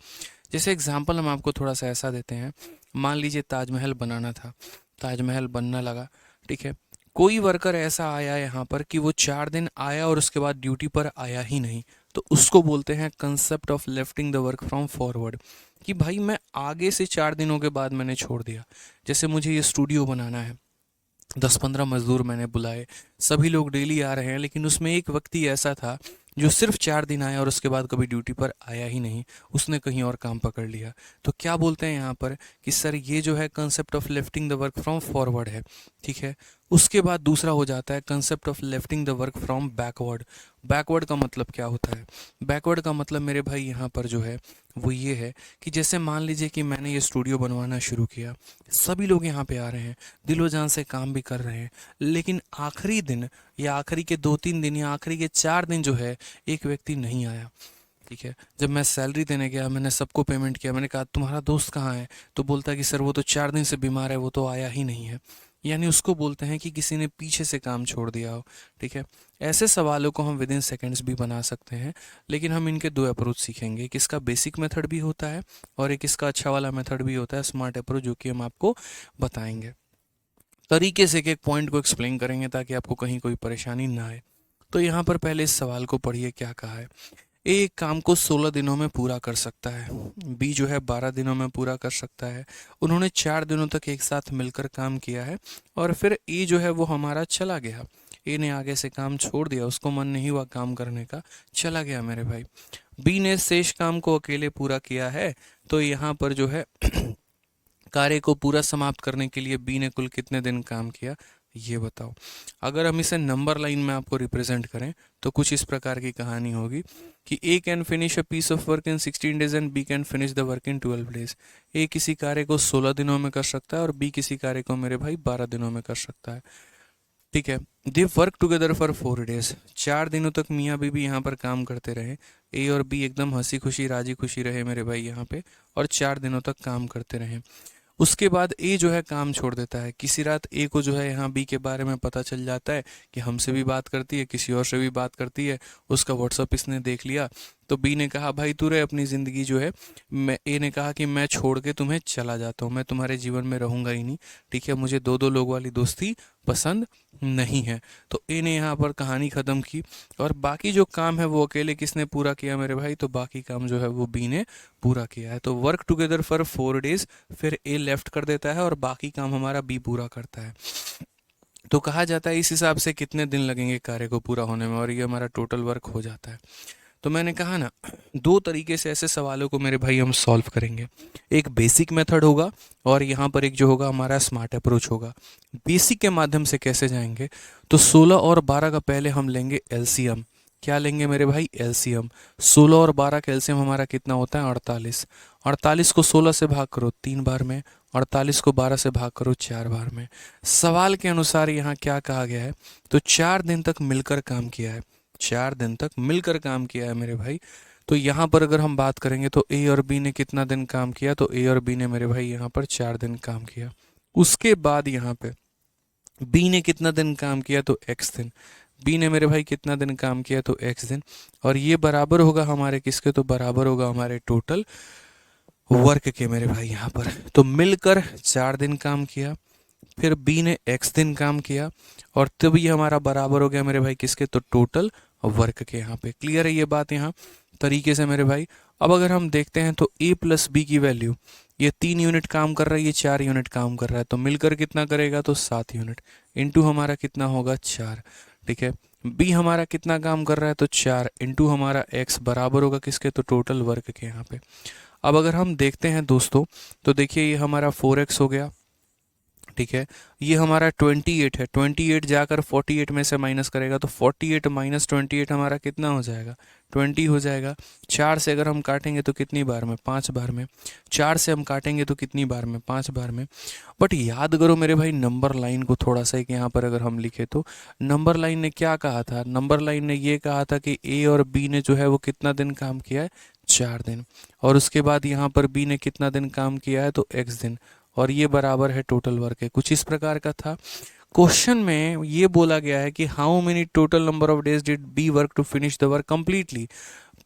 Speaker 1: जैसे एग्जाम्पल हम आपको थोड़ा सा ऐसा देते हैं, मान लीजिए ताजमहल बनाना था, ताजमहल बनना लगा। ठीक है, कोई वर्कर ऐसा आया यहाँ पर कि वो 4 दिन आया और उसके बाद ड्यूटी पर आया ही नहीं, तो उसको बोलते हैं concept of lifting the work from forward. कि भाई मैं आगे से 4 दिनों के बाद मैंने छोड़ दिया। जैसे मुझे ये स्टूडियो बनाना है, 10-15 मजदूर मैंने बुलाए, सभी लोग डेली आ रहे हैं, लेकिन उसमें एक व्यक्ति ऐसा था जो सिर्फ 4 दिन आया और उसके बाद कभी ड्यूटी पर आया ही नहीं, उसने कहीं और काम पकड़ लिया। तो क्या बोलते हैं यहाँ पर कि सर ये जो है concept of lifting the work from forward है। ठीक है, उसके बाद दूसरा हो जाता है concept of lifting the work from backward. Backward का मतलब क्या होता है, बैकवर्ड का मतलब मेरे भाई यहाँ पर जो है वो ये है कि जैसे मान लीजिए कि मैंने ये स्टूडियो बनवाना शुरू किया, सभी लोग यहाँ पे आ रहे हैं, दिलो जान से काम भी कर रहे हैं, लेकिन आखिरी दिन या आखिरी के 2-3 दिन या आखिरी के 4 दिन जो है एक व्यक्ति नहीं आया। ठीक है, जब मैं सैलरी देने गया, मैंने सबको पेमेंट किया, मैंने कहा तुम्हारा दोस्त कहाँ है, तो बोलता है कि सर वो तो 4 दिन से बीमार है, वो तो आया ही नहीं है। यानी उसको बोलते हैं कि किसी ने पीछे से काम छोड़ दिया हो। ठीक है, ऐसे सवालों को हम विद इन सेकेंड्स भी बना सकते हैं, लेकिन हम इनके 2 अप्रोच सीखेंगे। एक इसका बेसिक मेथड भी होता है और एक इसका अच्छा वाला मेथड भी होता है, स्मार्ट अप्रोच, जो कि हम आपको बताएंगे। तरीके से एक एक पॉइंट को एक्सप्लेन करेंगे ताकि आपको कहीं कोई परेशानी ना आए। तो यहाँ पर पहले इस सवाल को पढ़िए, क्या कहा है। ए एक काम को 16 दिनों में पूरा कर सकता है, बी जो है 12 दिनों में पूरा कर सकता है। उन्होंने 4 दिनों तक एक साथ मिलकर काम किया है और फिर ए जो है वो हमारा चला गया। ए ने आगे से काम छोड़ दिया, उसको मन नहीं हुआ काम करने का, चला गया मेरे भाई। बी ने शेष काम को अकेले पूरा किया है, तो यहाँ पर जो है कार्य को पूरा समाप्त करने के लिए बी ने कुल कितने दिन काम किया, ये बताओ। अगर हम इसे नंबर लाइन में आपको रिप्रेजेंट करें तो कुछ इस प्रकार की कहानी होगी कि A can finish a piece of work in 16 days and B can finish the work in 12 days. A किसी कार्य को 16 दिनों में कर सकता है और बी किसी कार्य को मेरे भाई 12 दिनों में कर सकता है। ठीक है। दे वर्क टुगेदर फॉर 4 डेज, 4 दिनों तक मियाँ बीबी यहाँ पर काम करते रहे। ए और बी एकदम हंसी खुशी राजी खुशी रहे मेरे भाई यहाँ पे, और 4 दिनों तक काम करते रहे। उसके बाद ए जो है काम छोड़ देता है। किसी रात ए को जो है यहाँ बी के बारे में पता चल जाता है कि हमसे भी बात करती है, किसी और से भी बात करती है, उसका व्हाट्सअप इसने देख लिया। तो बी ने कहा भाई तू रहे अपनी ज़िंदगी जो है, मैं ए ने कहा कि मैं छोड़ के तुम्हें चला जाता हूँ, मैं तुम्हारे जीवन में रहूँगा ही नहीं। ठीक है, मुझे दो दो लोग वाली दोस्ती पसंद नहीं है। तो ए ने यहाँ पर कहानी ख़त्म की, और बाकी जो काम है वो अकेले किसने पूरा किया मेरे भाई, तो बाकी काम जो है वो बी ने पूरा किया है। तो वर्क टुगेदर फॉर 4 डेज, फिर ए लेफ्ट कर देता है और बाकी काम हमारा बी पूरा करता है। तो कहा जाता है इस हिसाब से कितने दिन लगेंगे कार्य को पूरा होने में, और ये हमारा टोटल वर्क हो जाता है। तो मैंने कहा ना, दो तरीके से ऐसे सवालों को मेरे भाई हम सॉल्व करेंगे। एक बेसिक मेथड होगा, और यहाँ पर एक जो होगा हमारा स्मार्ट अप्रोच होगा। बेसिक के माध्यम से कैसे जाएंगे, तो 16 और 12 का पहले हम लेंगे एलसीएम। क्या लेंगे मेरे भाई, एलसीएम। 16 और 12 का एलसीएम हमारा कितना होता है, 48। 48 को 16 से भाग करो 3 बार में, 48 को 12 से भाग करो 4 बार में। सवाल के अनुसार यहाँ क्या कहा गया है, तो 4 दिन तक मिलकर काम किया है। 4 दिन तक मिलकर काम किया है मेरे भाई। तो यहाँ पर अगर हम बात करेंगे तो ए और बी ने कितना दिन काम किया, तो ए और बी ने मेरे भाई यहाँ पर 4 दिन काम किया। उसके बाद यहाँ पे बी ने कितना दिन काम किया, तो एक्स दिन। बी ने मेरे भाई कितना दिन काम किया, तो एक्स दिन। और ये बराबर होगा हमारे किसके, तो बराबर होगा हमारे टोटल वर्क के मेरे भाई यहाँ पर। तो मिलकर 4 दिन काम किया, फिर बी ने एक्स दिन काम किया, और तब ये हमारा बराबर हो गया मेरे भाई किसके, तो टोटल वर्क के। यहाँ पे क्लियर है ये बात यहाँ तरीके से मेरे भाई। अब अगर हम देखते हैं तो a प्लस बी की वैल्यू, ये 3 यूनिट काम कर रहा है, ये 4 यूनिट काम कर रहा है, तो मिलकर कितना करेगा, तो 7 यूनिट। इंटू हमारा कितना होगा, 4। ठीक है, बी हमारा कितना काम कर रहा है, तो 4 इंटू हमारा एक्स बराबर होगा किसके, तो टोटल वर्क के यहाँ पे। अब अगर हम देखते हैं दोस्तों, तो देखिए ये हमारा 4x हो गया। ठीक है, ये हमारा 28 है, 28 जाकर 48 में से माइनस करेगा, तो 48 माइनस 28 हमारा कितना हो जाएगा, 20 हो जाएगा। 4 से अगर हम काटेंगे तो कितनी बार में, 5 बार में। 4 से हम काटेंगे तो कितनी बार में, 5 बार में। बट याद करो मेरे भाई नंबर लाइन को थोड़ा सा, एक यहाँ पर अगर हम लिखे तो नंबर लाइन ने क्या कहा था, नंबर लाइन ने ये कहा था कि ए और बी ने जो है वो कितना दिन काम किया है, 4 दिन। और उसके बाद यहाँ पर बी ने कितना दिन काम किया है, तो एक्स दिन, और ये बराबर है टोटल वर्क है। कुछ इस प्रकार का था। क्वेश्चन में ये बोला गया है कि how many total number of days did B work to finish the work completely.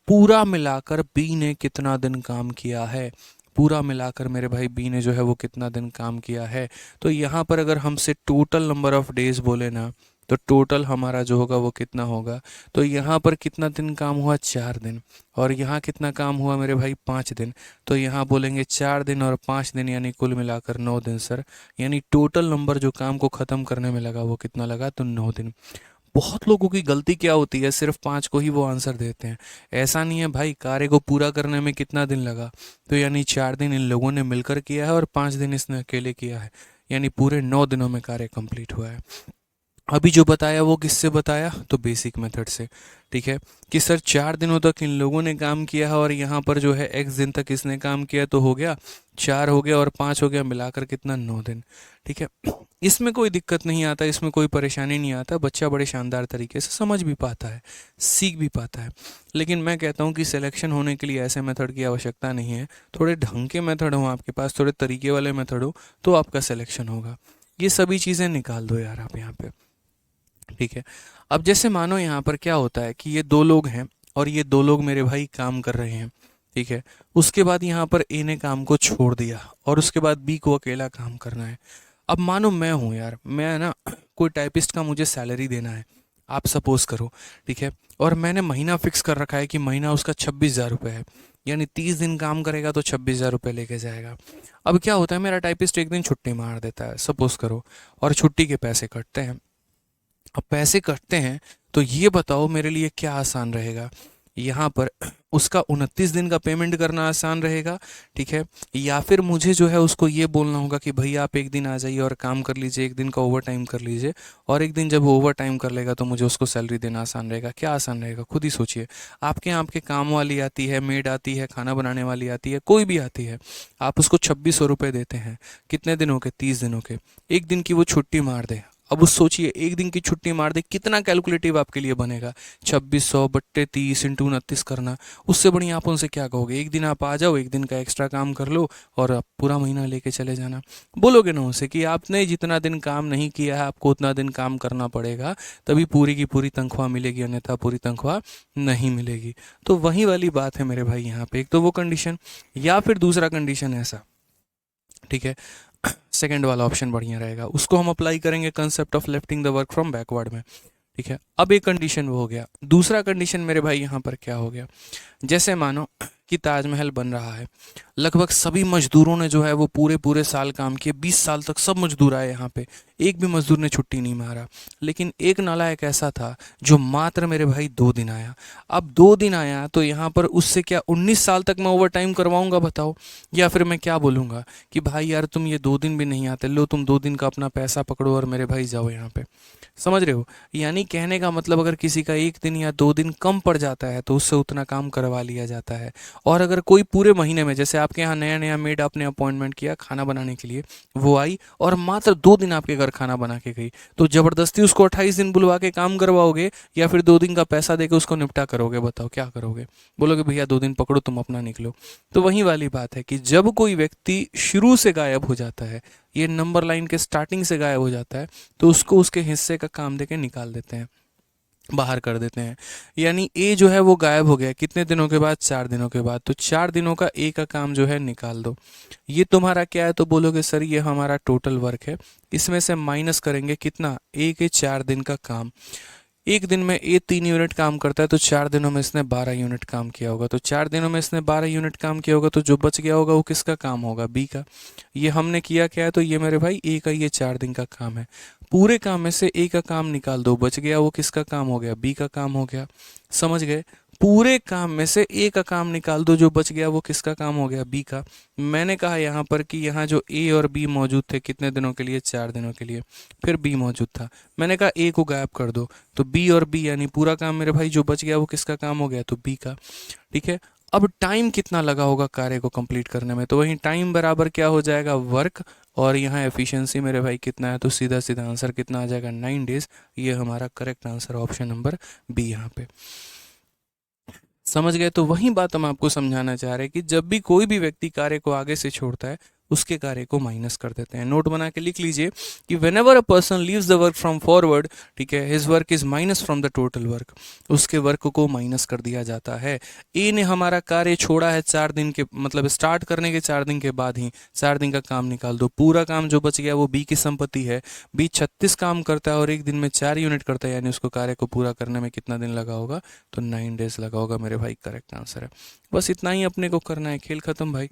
Speaker 1: पूरा मिलाकर बी ने कितना दिन काम किया है, पूरा मिलाकर मेरे भाई बी ने जो है वो कितना दिन काम किया है। तो यहाँ पर अगर हमसे टोटल नंबर ऑफ डेज बोले ना, तो टोटल हमारा जो होगा वो कितना होगा, तो यहाँ पर कितना दिन काम हुआ, 4 दिन। और यहाँ कितना काम हुआ मेरे भाई, 5 दिन। तो यहाँ बोलेंगे 4 दिन और 5 दिन, यानी कुल मिलाकर 9 दिन सर। यानी टोटल नंबर जो काम को ख़त्म करने में लगा वो कितना लगा, तो 9 दिन। बहुत लोगों की गलती क्या होती है, सिर्फ 5 को ही वो आंसर देते हैं। ऐसा नहीं है भाई, कार्य को पूरा करने में कितना दिन लगा, तो यानी 4 दिन इन लोगों ने मिलकर किया है और 5 दिन इसने अकेले किया है, यानी पूरे 9 दिनों में कार्य कंप्लीट हुआ है। अभी जो बताया वो किससे बताया, तो बेसिक मेथड से। ठीक है, कि सर 4 दिनों तक इन लोगों ने काम किया है, और यहाँ पर जो है एक्स दिन तक इसने काम किया, तो हो गया 4 हो गया और 5 हो गया, मिलाकर कितना, 9 दिन। ठीक है, इसमें कोई दिक्कत नहीं आता, इसमें कोई परेशानी नहीं आता, बच्चा बड़े शानदार तरीके से समझ भी पाता है, सीख भी पाता है। लेकिन मैं कहता हूँ कि सिलेक्शन होने के लिए ऐसे मेथड की आवश्यकता नहीं है। थोड़े ढंग के मेथड हो आपके पास, थोड़े तरीके वाले मेथड हो, तो आपका सिलेक्शन होगा। ये सभी चीज़ें निकाल दो यार आप यहाँ पे। ठीक है, अब जैसे मानो यहाँ पर क्या होता है कि ये दो लोग हैं, और ये दो लोग मेरे भाई काम कर रहे हैं। ठीक है, उसके बाद यहाँ पर ए ने काम को छोड़ दिया, और उसके बाद बी को अकेला काम करना है। अब मानो मैं हूँ यार, मैं ना कोई टाइपिस्ट का मुझे सैलरी देना है, आप सपोज करो। ठीक है, और मैंने महीना फिक्स कर रखा है कि महीना उसका 26,000 रुपये है, यानी 30 दिन काम करेगा तो 26,000 रुपये लेके जाएगा। अब क्या होता है, मेरा टाइपिस्ट एक दिन छुट्टी मार देता है, सपोज करो, और छुट्टी के पैसे कटते हैं। अब पैसे कटते हैं, तो ये बताओ मेरे लिए क्या आसान रहेगा, यहाँ पर उसका 29 दिन का पेमेंट करना आसान रहेगा, ठीक है, या फिर मुझे जो है उसको ये बोलना होगा कि भैया आप एक दिन आ जाइए और काम कर लीजिए, एक दिन का ओवर टाइम कर लीजिए, और एक दिन जब वो ओवर टाइम कर लेगा तो मुझे उसको सैलरी देना आसान रहेगा। क्या आसान रहेगा, खुद ही सोचिए। आपके यहाँ आपके काम वाली आती है, मेड आती है, खाना बनाने वाली आती है, कोई भी आती है, आप उसको 2600 रुपये देते हैं, कितने दिनों के, 30 दिनों के। एक दिन की वो छुट्टी मार दे, अब उस सोचिए एक दिन की छुट्टी मार दे, कितना कैलकुलेटिव आपके लिए बनेगा, 2600 बट्टे 30 इंटू 29 करना। उससे बढ़िया आप उनसे क्या कहोगे, एक दिन आप आ जाओ, एक दिन का एक्स्ट्रा काम कर लो और आप पूरा महीना लेके चले जाना। बोलोगे ना उनसे कि आपने जितना दिन काम नहीं किया है आपको उतना दिन काम करना पड़ेगा, तभी पूरी की पूरी तनख्वाह मिलेगी, अन्यथा पूरी तनख्वाह नहीं मिलेगी। तो वही वाली बात है मेरे भाई यहाँ पे, एक तो वो कंडीशन, या फिर दूसरा कंडीशन ऐसा, ठीक है, सेकंड वाला ऑप्शन बढ़िया रहेगा, उसको हम अप्लाई करेंगे concept of lifting the work from backward में। ठीक है, अब एक कंडीशन वो हो गया। दूसरा कंडीशन मेरे भाई यहाँ पर क्या हो गया, जैसे मानो कि ताजमहल बन रहा है, लगभग सभी मजदूरों ने जो है वो पूरे पूरे साल काम किए, 20 साल तक सब मजदूर आए यहाँ पे, एक भी मजदूर ने छुट्टी नहीं मारा, लेकिन एक नालायक ऐसा था जो मात्र मेरे भाई 2 दिन आया। अब 2 दिन आया तो यहाँ पर उससे क्या 19 साल तक मैं ओवर टाइम करवाऊंगा बताओ, या फिर मैं क्या बोलूँगा कि भाई यार तुम ये 2 दिन भी नहीं आते, लो तुम 2 दिन का अपना पैसा पकड़ो और मेरे भाई जाओ यहाँ पे। समझ रहे हो, यानी कहने का मतलब अगर किसी का 1 दिन या 2 दिन कम पड़ जाता है तो उससे उतना काम करवा लिया जाता है। और अगर कोई पूरे महीने में, जैसे आपके यहाँ नया नया मेड आपने अपॉइंटमेंट किया खाना बनाने के लिए, वो आई और मात्र 2 दिन आपके घर खाना बना के गई, तो जबरदस्ती उसको 28 दिन बुलवा के काम करवाओगे या फिर 2 दिन का पैसा देके उसको निपटा करोगे, बताओ क्या करोगे। बोलोगे भैया 2 दिन पकड़ो तुम अपना निकलो। तो वही वाली बात है कि जब कोई व्यक्ति शुरू से गायब हो जाता है, ये नंबर लाइन के स्टार्टिंग से गायब हो जाता है, तो उसको उसके हिस्से का काम देके निकाल देते हैं, बाहर कर देते हैं। यानी ए जो है वो गायब हो गया कितने दिनों के बाद, 4 दिनों के बाद, तो 4 दिनों का ए का काम जो है निकाल दो। ये तुम्हारा क्या है, तो बोलोगे सर ये हमारा टोटल वर्क है, इसमें से माइनस करेंगे कितना, ए के 4 दिन का काम। एक दिन में ए 3 यूनिट काम करता है, तो 4 दिनों में इसने 12 यूनिट काम किया होगा, तो 4 दिनों में इसने 12 यूनिट काम किया होगा, तो जो बच गया होगा वो किसका काम होगा, बी का। ये हमने किया क्या है, तो ये मेरे भाई ए का ये 4 दिन का काम है। पूरे काम में से ए का काम निकाल दो, बच गया वो किसका काम हो गया, बी का काम हो गया। समझ गए, पूरे काम में से ए का काम निकाल दो, जो बच गया वो किसका काम हो गया, बी का। मैंने कहा यहाँ पर कि यहाँ जो ए और बी मौजूद थे कितने दिनों के लिए, 4 दिनों के लिए, फिर बी मौजूद था, मैंने कहा ए को गायब कर दो, तो बी और बी यानी पूरा काम मेरे भाई जो बच गया वो किसका काम हो गया, तो बी का। ठीक है, अब टाइम कितना लगा होगा कार्य को कंप्लीट करने में, तो वही टाइम बराबर क्या हो जाएगा, वर्क, और यहाँ एफिशिएंसी मेरे भाई कितना है, तो सीधा सीधा आंसर कितना आ जाएगा, 9 डेज। ये हमारा correct answer option number B यहाँ पे। समझ गए, तो वही बात हम आपको समझाना चाह रहे हैं कि जब भी कोई भी व्यक्ति कार्य को आगे से छोड़ता है उसके कार्य को माइनस कर देते हैं। नोट बना के लिख लीजिए कि when ever a person leaves the work from forward, ठीक है, his work is minus from the total work, उसके वर्क को माइनस कर दिया जाता है। ए ने हमारा कार्य छोड़ा है 4 दिन के, मतलब स्टार्ट करने के 4 दिन के बाद ही, 4 दिन का काम निकाल दो, पूरा काम जो बच गया वो बी की संपत्ति है। बी 36 काम करता है और एक दिन में 4 यूनिट करता है, यानी उसको कार्य को पूरा करने में कितना दिन लगा होगा, तो 9 डेज लगा होगा मेरे भाई, करेक्ट आंसर है। बस इतना ही अपने को करना है, खेल खत्म भाई।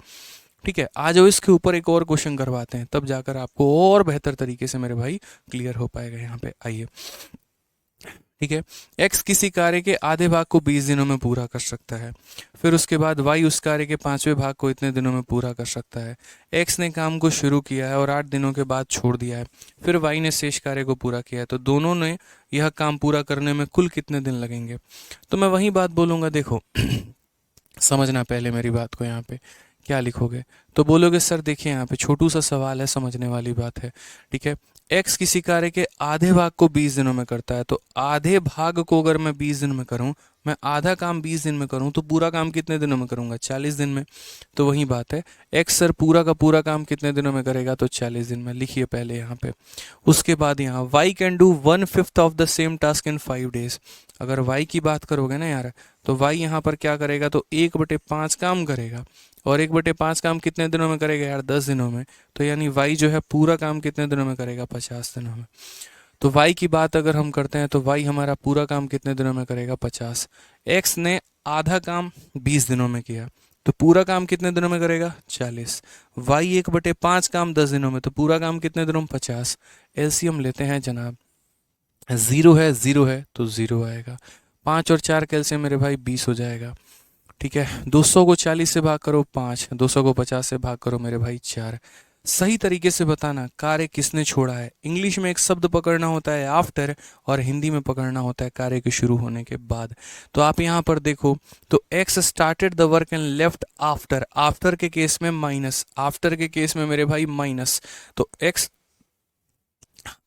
Speaker 1: ठीक है, आ जाओ इसके ऊपर एक और क्वेश्चन करवाते हैं, तब जाकर आपको और बेहतर तरीके से मेरे भाई क्लियर हो पाएगा। यहाँ पे आइए, ठीक है, एक्स किसी कार्य के आधे भाग को 20 दिनों में पूरा कर सकता है, फिर उसके बाद वाई उस कार्य के 5वें भाग को इतने दिनों में पूरा कर सकता है। एक्स ने काम को शुरू किया है और 8 दिनों के बाद छोड़ दिया है, फिर वाई ने शेष कार्य को पूरा किया है, तो दोनों ने यह काम पूरा करने में कुल कितने दिन लगेंगे। तो मैं वही बात बोलूँगा, देखो समझना पहले मेरी बात को, यहाँ पे क्या लिखोगे, तो बोलोगे सर देखिए यहाँ पे छोटू सा सवाल है, समझने वाली बात है। ठीक है, एक्स किसी कार्य के आधे भाग को 20 दिनों में करता है, तो आधे भाग को अगर मैं 20 दिन में करूं, मैं आधा काम 20 दिन में करूं, तो पूरा काम कितने दिनों में करूंगा, 40 दिन में। तो वही बात है, एक्स सर पूरा का पूरा काम कितने दिनों में करेगा, तो 40 दिन में। लिखिए पहले यहाँ पे, उसके बाद यहाँ Y can do 1/5 of the same task in 5 days. अगर वाई की बात करोगे ना यार, तो वाई यहाँ पर क्या करेगा, तो 1/5 काम करेगा, और 1/5 काम कितने दिनों में करेगा यार, 10 दिनों में। तो यानी वाई जो है पूरा काम कितने दिनों में करेगा, 50 दिनों में। तो वाई की बात अगर हम करते हैं तो वाई हमारा पूरा काम कितने दिनों में करेगा, 50। एक्स ने आधा काम 20 दिनों में किया, तो पूरा काम कितने दिनों में करेगा, 40। वाई 1/5 काम 10 दिनों में, तो पूरा काम कितने दिनों में, 50। एलसीएम लेते हैं जनाब, 0 है तो 0 आएगा, 5 और 4 कैलसियम मेरे भाई 20 हो जाएगा। ठीक है, 200 को 40 से भाग करो 5, 200 को 50 से भाग करो मेरे भाई 4। सही तरीके से बताना कार्य किसने छोड़ा है। इंग्लिश में एक शब्द पकड़ना होता है आफ्टर, और हिंदी में पकड़ना होता है कार्य के शुरू होने के बाद। तो आप यहाँ पर देखो, तो x started the work and left after, after के केस में माइनस, आफ्टर के केस में मेरे भाई माइनस, तो एक्स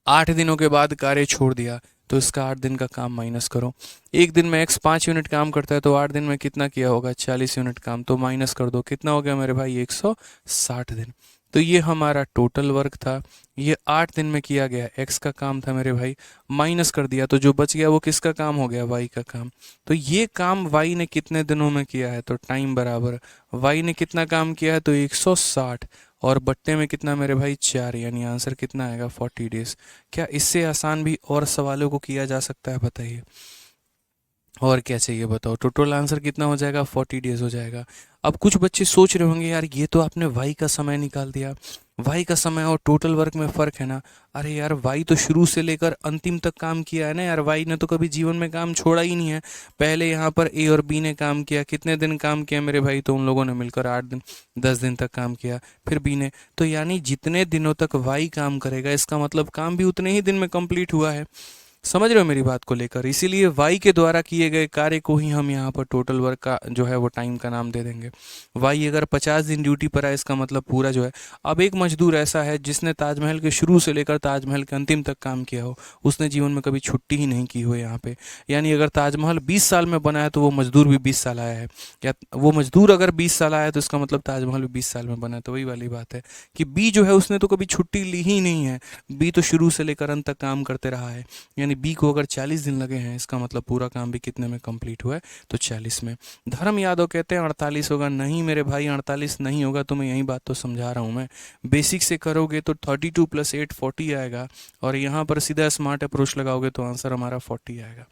Speaker 1: 8 दिनों के बाद कार्य छोड़ दिया तो इसका 8 दिन का काम माइनस करो। एक दिन में x 5 यूनिट काम करता है तो 8 दिन में कितना किया होगा, 40 यूनिट काम, तो माइनस कर दो, कितना हो गया मेरे भाई, 160 दिन। तो ये हमारा टोटल वर्क था, ये 8 दिन में किया गया x का काम था मेरे भाई, माइनस कर दिया तो जो बच गया वो किसका काम हो गया, y का काम। तो ये काम y ने कितने दिनों में किया है, तो टाइम बराबर y ने कितना काम किया है, तो 160, और बट्टे में कितना मेरे भाई, 4, यानी आंसर कितना आएगा, 40 डेज। क्या इससे आसान भी और सवालों को किया जा सकता है, बताइए। और क्या चाहिए बताओ, टोटल आंसर कितना हो जाएगा, 40 डेज हो जाएगा। अब कुछ बच्चे सोच रहे होंगे यार ये तो आपने वाई का समय निकाल दिया, वाई का समय और टोटल वर्क में फ़र्क है ना। अरे यार वाई तो शुरू से लेकर अंतिम तक काम किया है ना यार, वाई ने तो कभी जीवन में काम छोड़ा ही नहीं है। पहले यहाँ पर ए और बी ने काम किया, कितने दिन काम किया मेरे भाई, तो उन लोगों ने मिलकर 8 दिन 10 दिन तक काम किया, फिर बी ने, तो यानी जितने दिनों तक वाई काम करेगा इसका मतलब काम भी उतने ही दिन में कंप्लीट हुआ है। समझ रहे हो मेरी बात को लेकर, इसीलिए वाई के द्वारा किए गए कार्य को ही हम यहाँ पर टोटल वर्क का जो है वो टाइम का नाम दे देंगे। वाई अगर 50 दिन ड्यूटी पर है इसका मतलब पूरा जो है। अब एक मजदूर ऐसा है जिसने ताजमहल के शुरू से लेकर ताजमहल के अंतिम तक काम किया हो, उसने जीवन में कभी छुट्टी ही नहीं की हो यहाँ पे। यानी अगर ताजमहल 20 साल में बना है तो वो मजदूर भी 20 साल आया है, या वो मजदूर अगर 20 साल आया है तो इसका मतलब ताजमहल भी 20 साल में बना है। तो वही वाली बात है कि बी जो है उसने तो कभी छुट्टी ली ही नहीं है, बी तो शुरू से लेकर अंत तक काम करते रहा है। यानी बी को अगर 40 दिन लगे हैं इसका मतलब पूरा काम भी कितने में कंप्लीट हुआ है, तो 40 में। धर्म यादव कहते हैं 48 होगा, नहीं मेरे भाई 48 नहीं होगा, तुम्हें यही बात तो समझा रहा हूँ मैं। बेसिक से करोगे तो 32 + 8 40 आएगा, और यहाँ पर सीधा स्मार्ट अप्रोच लगाओगे तो आंसर हमारा 40 आएगा।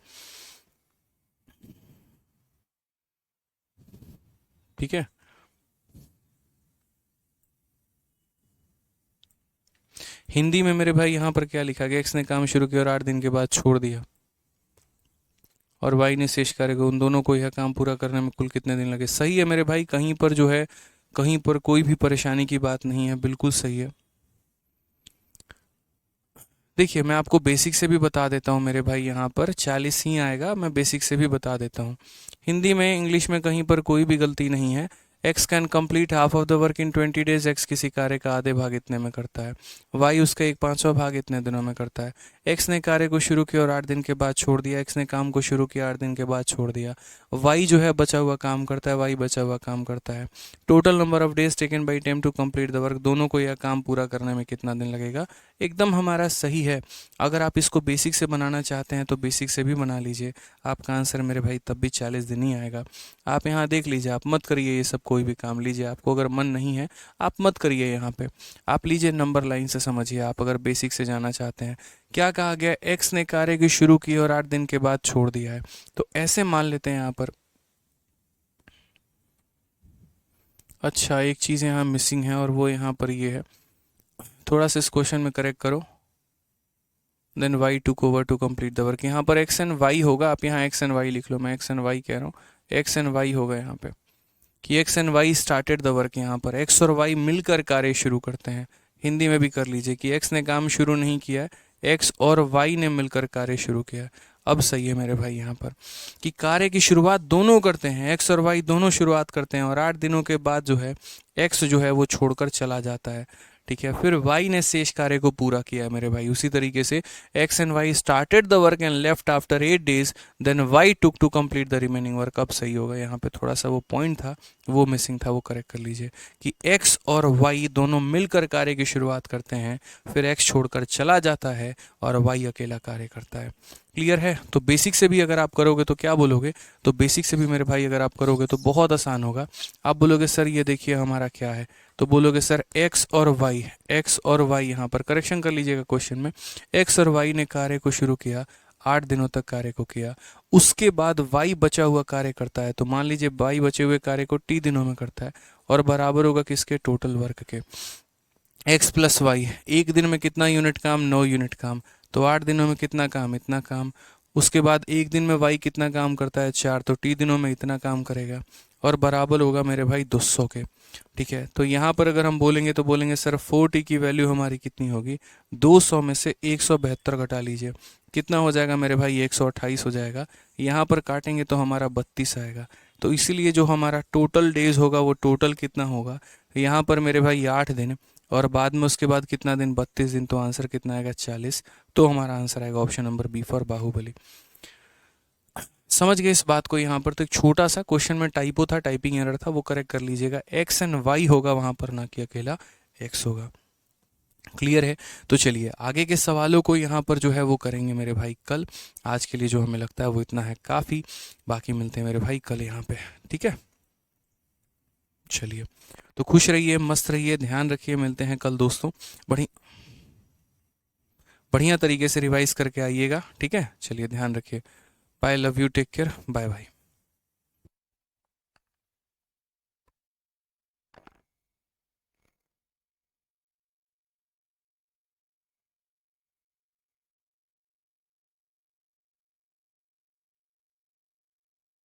Speaker 1: ठीक है। हिंदी में मेरे भाई यहाँ पर क्या लिखा गया, एक्स ने काम शुरू किया और 8 दिन के बाद छोड़ दिया, और वाई ने शेष कार्य को, उन दोनों को यह काम पूरा करने में कुल कितने दिन लगे। सही है मेरे भाई, कहीं पर जो है, कहीं पर कोई भी परेशानी की बात नहीं है, बिल्कुल सही है। देखिए मैं आपको बेसिक से भी बता देता हूँ मेरे भाई, यहाँ पर 40 ही आएगा, मैं बेसिक से भी बता देता हूँ। हिंदी में इंग्लिश में कहीं पर कोई भी गलती नहीं है। X can complete half of the work in 20 days, x किसी कार्य का आधे भाग इतने में करता है, वाई उसका 1/5वां भाग इतने दिनों में करता है। एक्स ने कार्य को शुरू किया और 8 दिन के बाद छोड़ दिया, एक्स ने काम को शुरू किया 8 दिन के बाद छोड़ दिया, वाई जो है बचा हुआ काम करता है, वाई बचा हुआ काम करता है। Total number of days taken by them to complete the work, दोनों को यह काम पूरा करने में कितना दिन लगेगा, एकदम हमारा सही है। अगर आप इसको बेसिक से बनाना चाहते हैं तो बेसिक से भी बना लीजिए, आपका आंसर मेरे भाई तब भी 40 दिन ही आएगा। आप यहाँ देख लीजिए, आप मत करिए ये सब, कोई भी काम लीजिए, आपको अगर मन नहीं है आप मत करिए यहाँ पे, आप लीजिए नंबर लाइन से समझिए। आप अगर बेसिक से जाना चाहते हैं, क्या कहा गया, एक्स ने कार्य की शुरू की और 8 दिन के बाद छोड़ दिया है, तो ऐसे मान लेते हैं यहाँ पर। अच्छा एक चीज़ यहाँ मिसिंग है और वो यहाँ पर ये है, थोड़ा सा इस क्वेश्चन में करेक्ट करो। Then Y took over to complete the work, यहाँ पर एक्स एंड वाई होगा, आप यहाँ एक्स एंड वाई लिख लो, मैं एक्स एंड वाई कह रहा हूँ, एक्स एंड वाई होगा यहाँ पे, कि X and Y started the work, यहाँ पर एक्स और वाई मिलकर कार्य शुरू करते हैं। हिंदी में भी कर लीजिए कि एक्स ने काम शुरू नहीं किया है, एक्स और वाई ने मिलकर कार्य शुरू किया है। अब सही है मेरे भाई यहाँ पर कि कार्य की शुरुआत दोनों करते हैं, एक्स और वाई दोनों शुरुआत करते हैं, और 8 दिनों के बाद जो है एक्स जो है वो छोड़कर चला जाता है। ठीक है, फिर वाई ने शेष कार्य को पूरा किया मेरे भाई। उसी तरीके से X and Y started the work and left after 8 days, then Y took to complete the remaining work. अब सही होगा, यहाँ पे थोड़ा सा वो पॉइंट था वो मिसिंग था, वो करेक्ट कर लीजिए कि एक्स और वाई दोनों मिलकर कार्य की शुरुआत करते हैं, फिर एक्स छोड़कर चला जाता है और वाई अकेला कार्य करता है। क्लियर है। तो बेसिक से भी अगर आप करोगे तो क्या बोलोगे, तो बेसिक से भी मेरे भाई अगर आप करोगे तो बहुत आसान होगा। आप बोलोगे सर ये देखिए हमारा क्या है, तो बोलोगे सर एक्स और वाई, एक्स और वाई, यहाँ पर करेक्शन कर लीजिएगा क्वेश्चन में, एक्स और वाई ने कार्य को शुरू किया, 8 दिनों तक कार्य को किया, उसके बाद वाई बचा हुआ कार्य करता है, तो मान लीजिए वाई बचे हुए कार्य को टी दिनों में करता है, और बराबर होगा किसके, टोटल वर्क के। एक्स प्लस वाई, एक दिन में कितना यूनिट काम, 9 यूनिट काम, तो 8 दिनों में कितना काम, इतना काम। उसके बाद एक दिन में वाई कितना काम करता है, 4, तो टी दिनों में इतना काम करेगा, और बराबर होगा मेरे भाई 200 के। ठीक है, तो यहाँ पर अगर हम बोलेंगे तो बोलेंगे सर 4t की वैल्यू हमारी कितनी होगी, 200 में से 172 घटा लीजिए, कितना हो जाएगा मेरे भाई, 128 हो जाएगा। यहाँ पर काटेंगे तो हमारा 32 आएगा। तो इसीलिए जो हमारा टोटल डेज होगा वो टोटल कितना होगा, यहाँ पर मेरे भाई 8 दिन, और बाद में उसके बाद कितना दिन, 32 दिन, तो आंसर कितना आएगा 40। तो हमारा आंसर आएगा option number B for Baahubali. समझ गए इस बात को। यहाँ पर तो एक छोटा सा क्वेश्चन में टाइपो था, टाइपिंग एरर था, वो करेक्ट कर लीजिएगा। एक्स एंड वाई होगा वहां पर, ना कि अकेला एक्स होगा। क्लियर है। तो चलिए आगे के सवालों को यहाँ पर जो है वो करेंगे मेरे भाई कल। आज के लिए जो हमें लगता है वो इतना है काफ़ी। बाकी मिलते हैं मेरे भाई कल यहाँ पे, ठीक है। चलिए, तो खुश रहिए, मस्त रहिए, ध्यान रखिए, मिलते हैं कल दोस्तों। बड़ी बढ़िया तरीके से रिवाइज करके आइएगा, ठीक है। चलिए ध्यान रखिए। Bye, love you, take care, bye bye.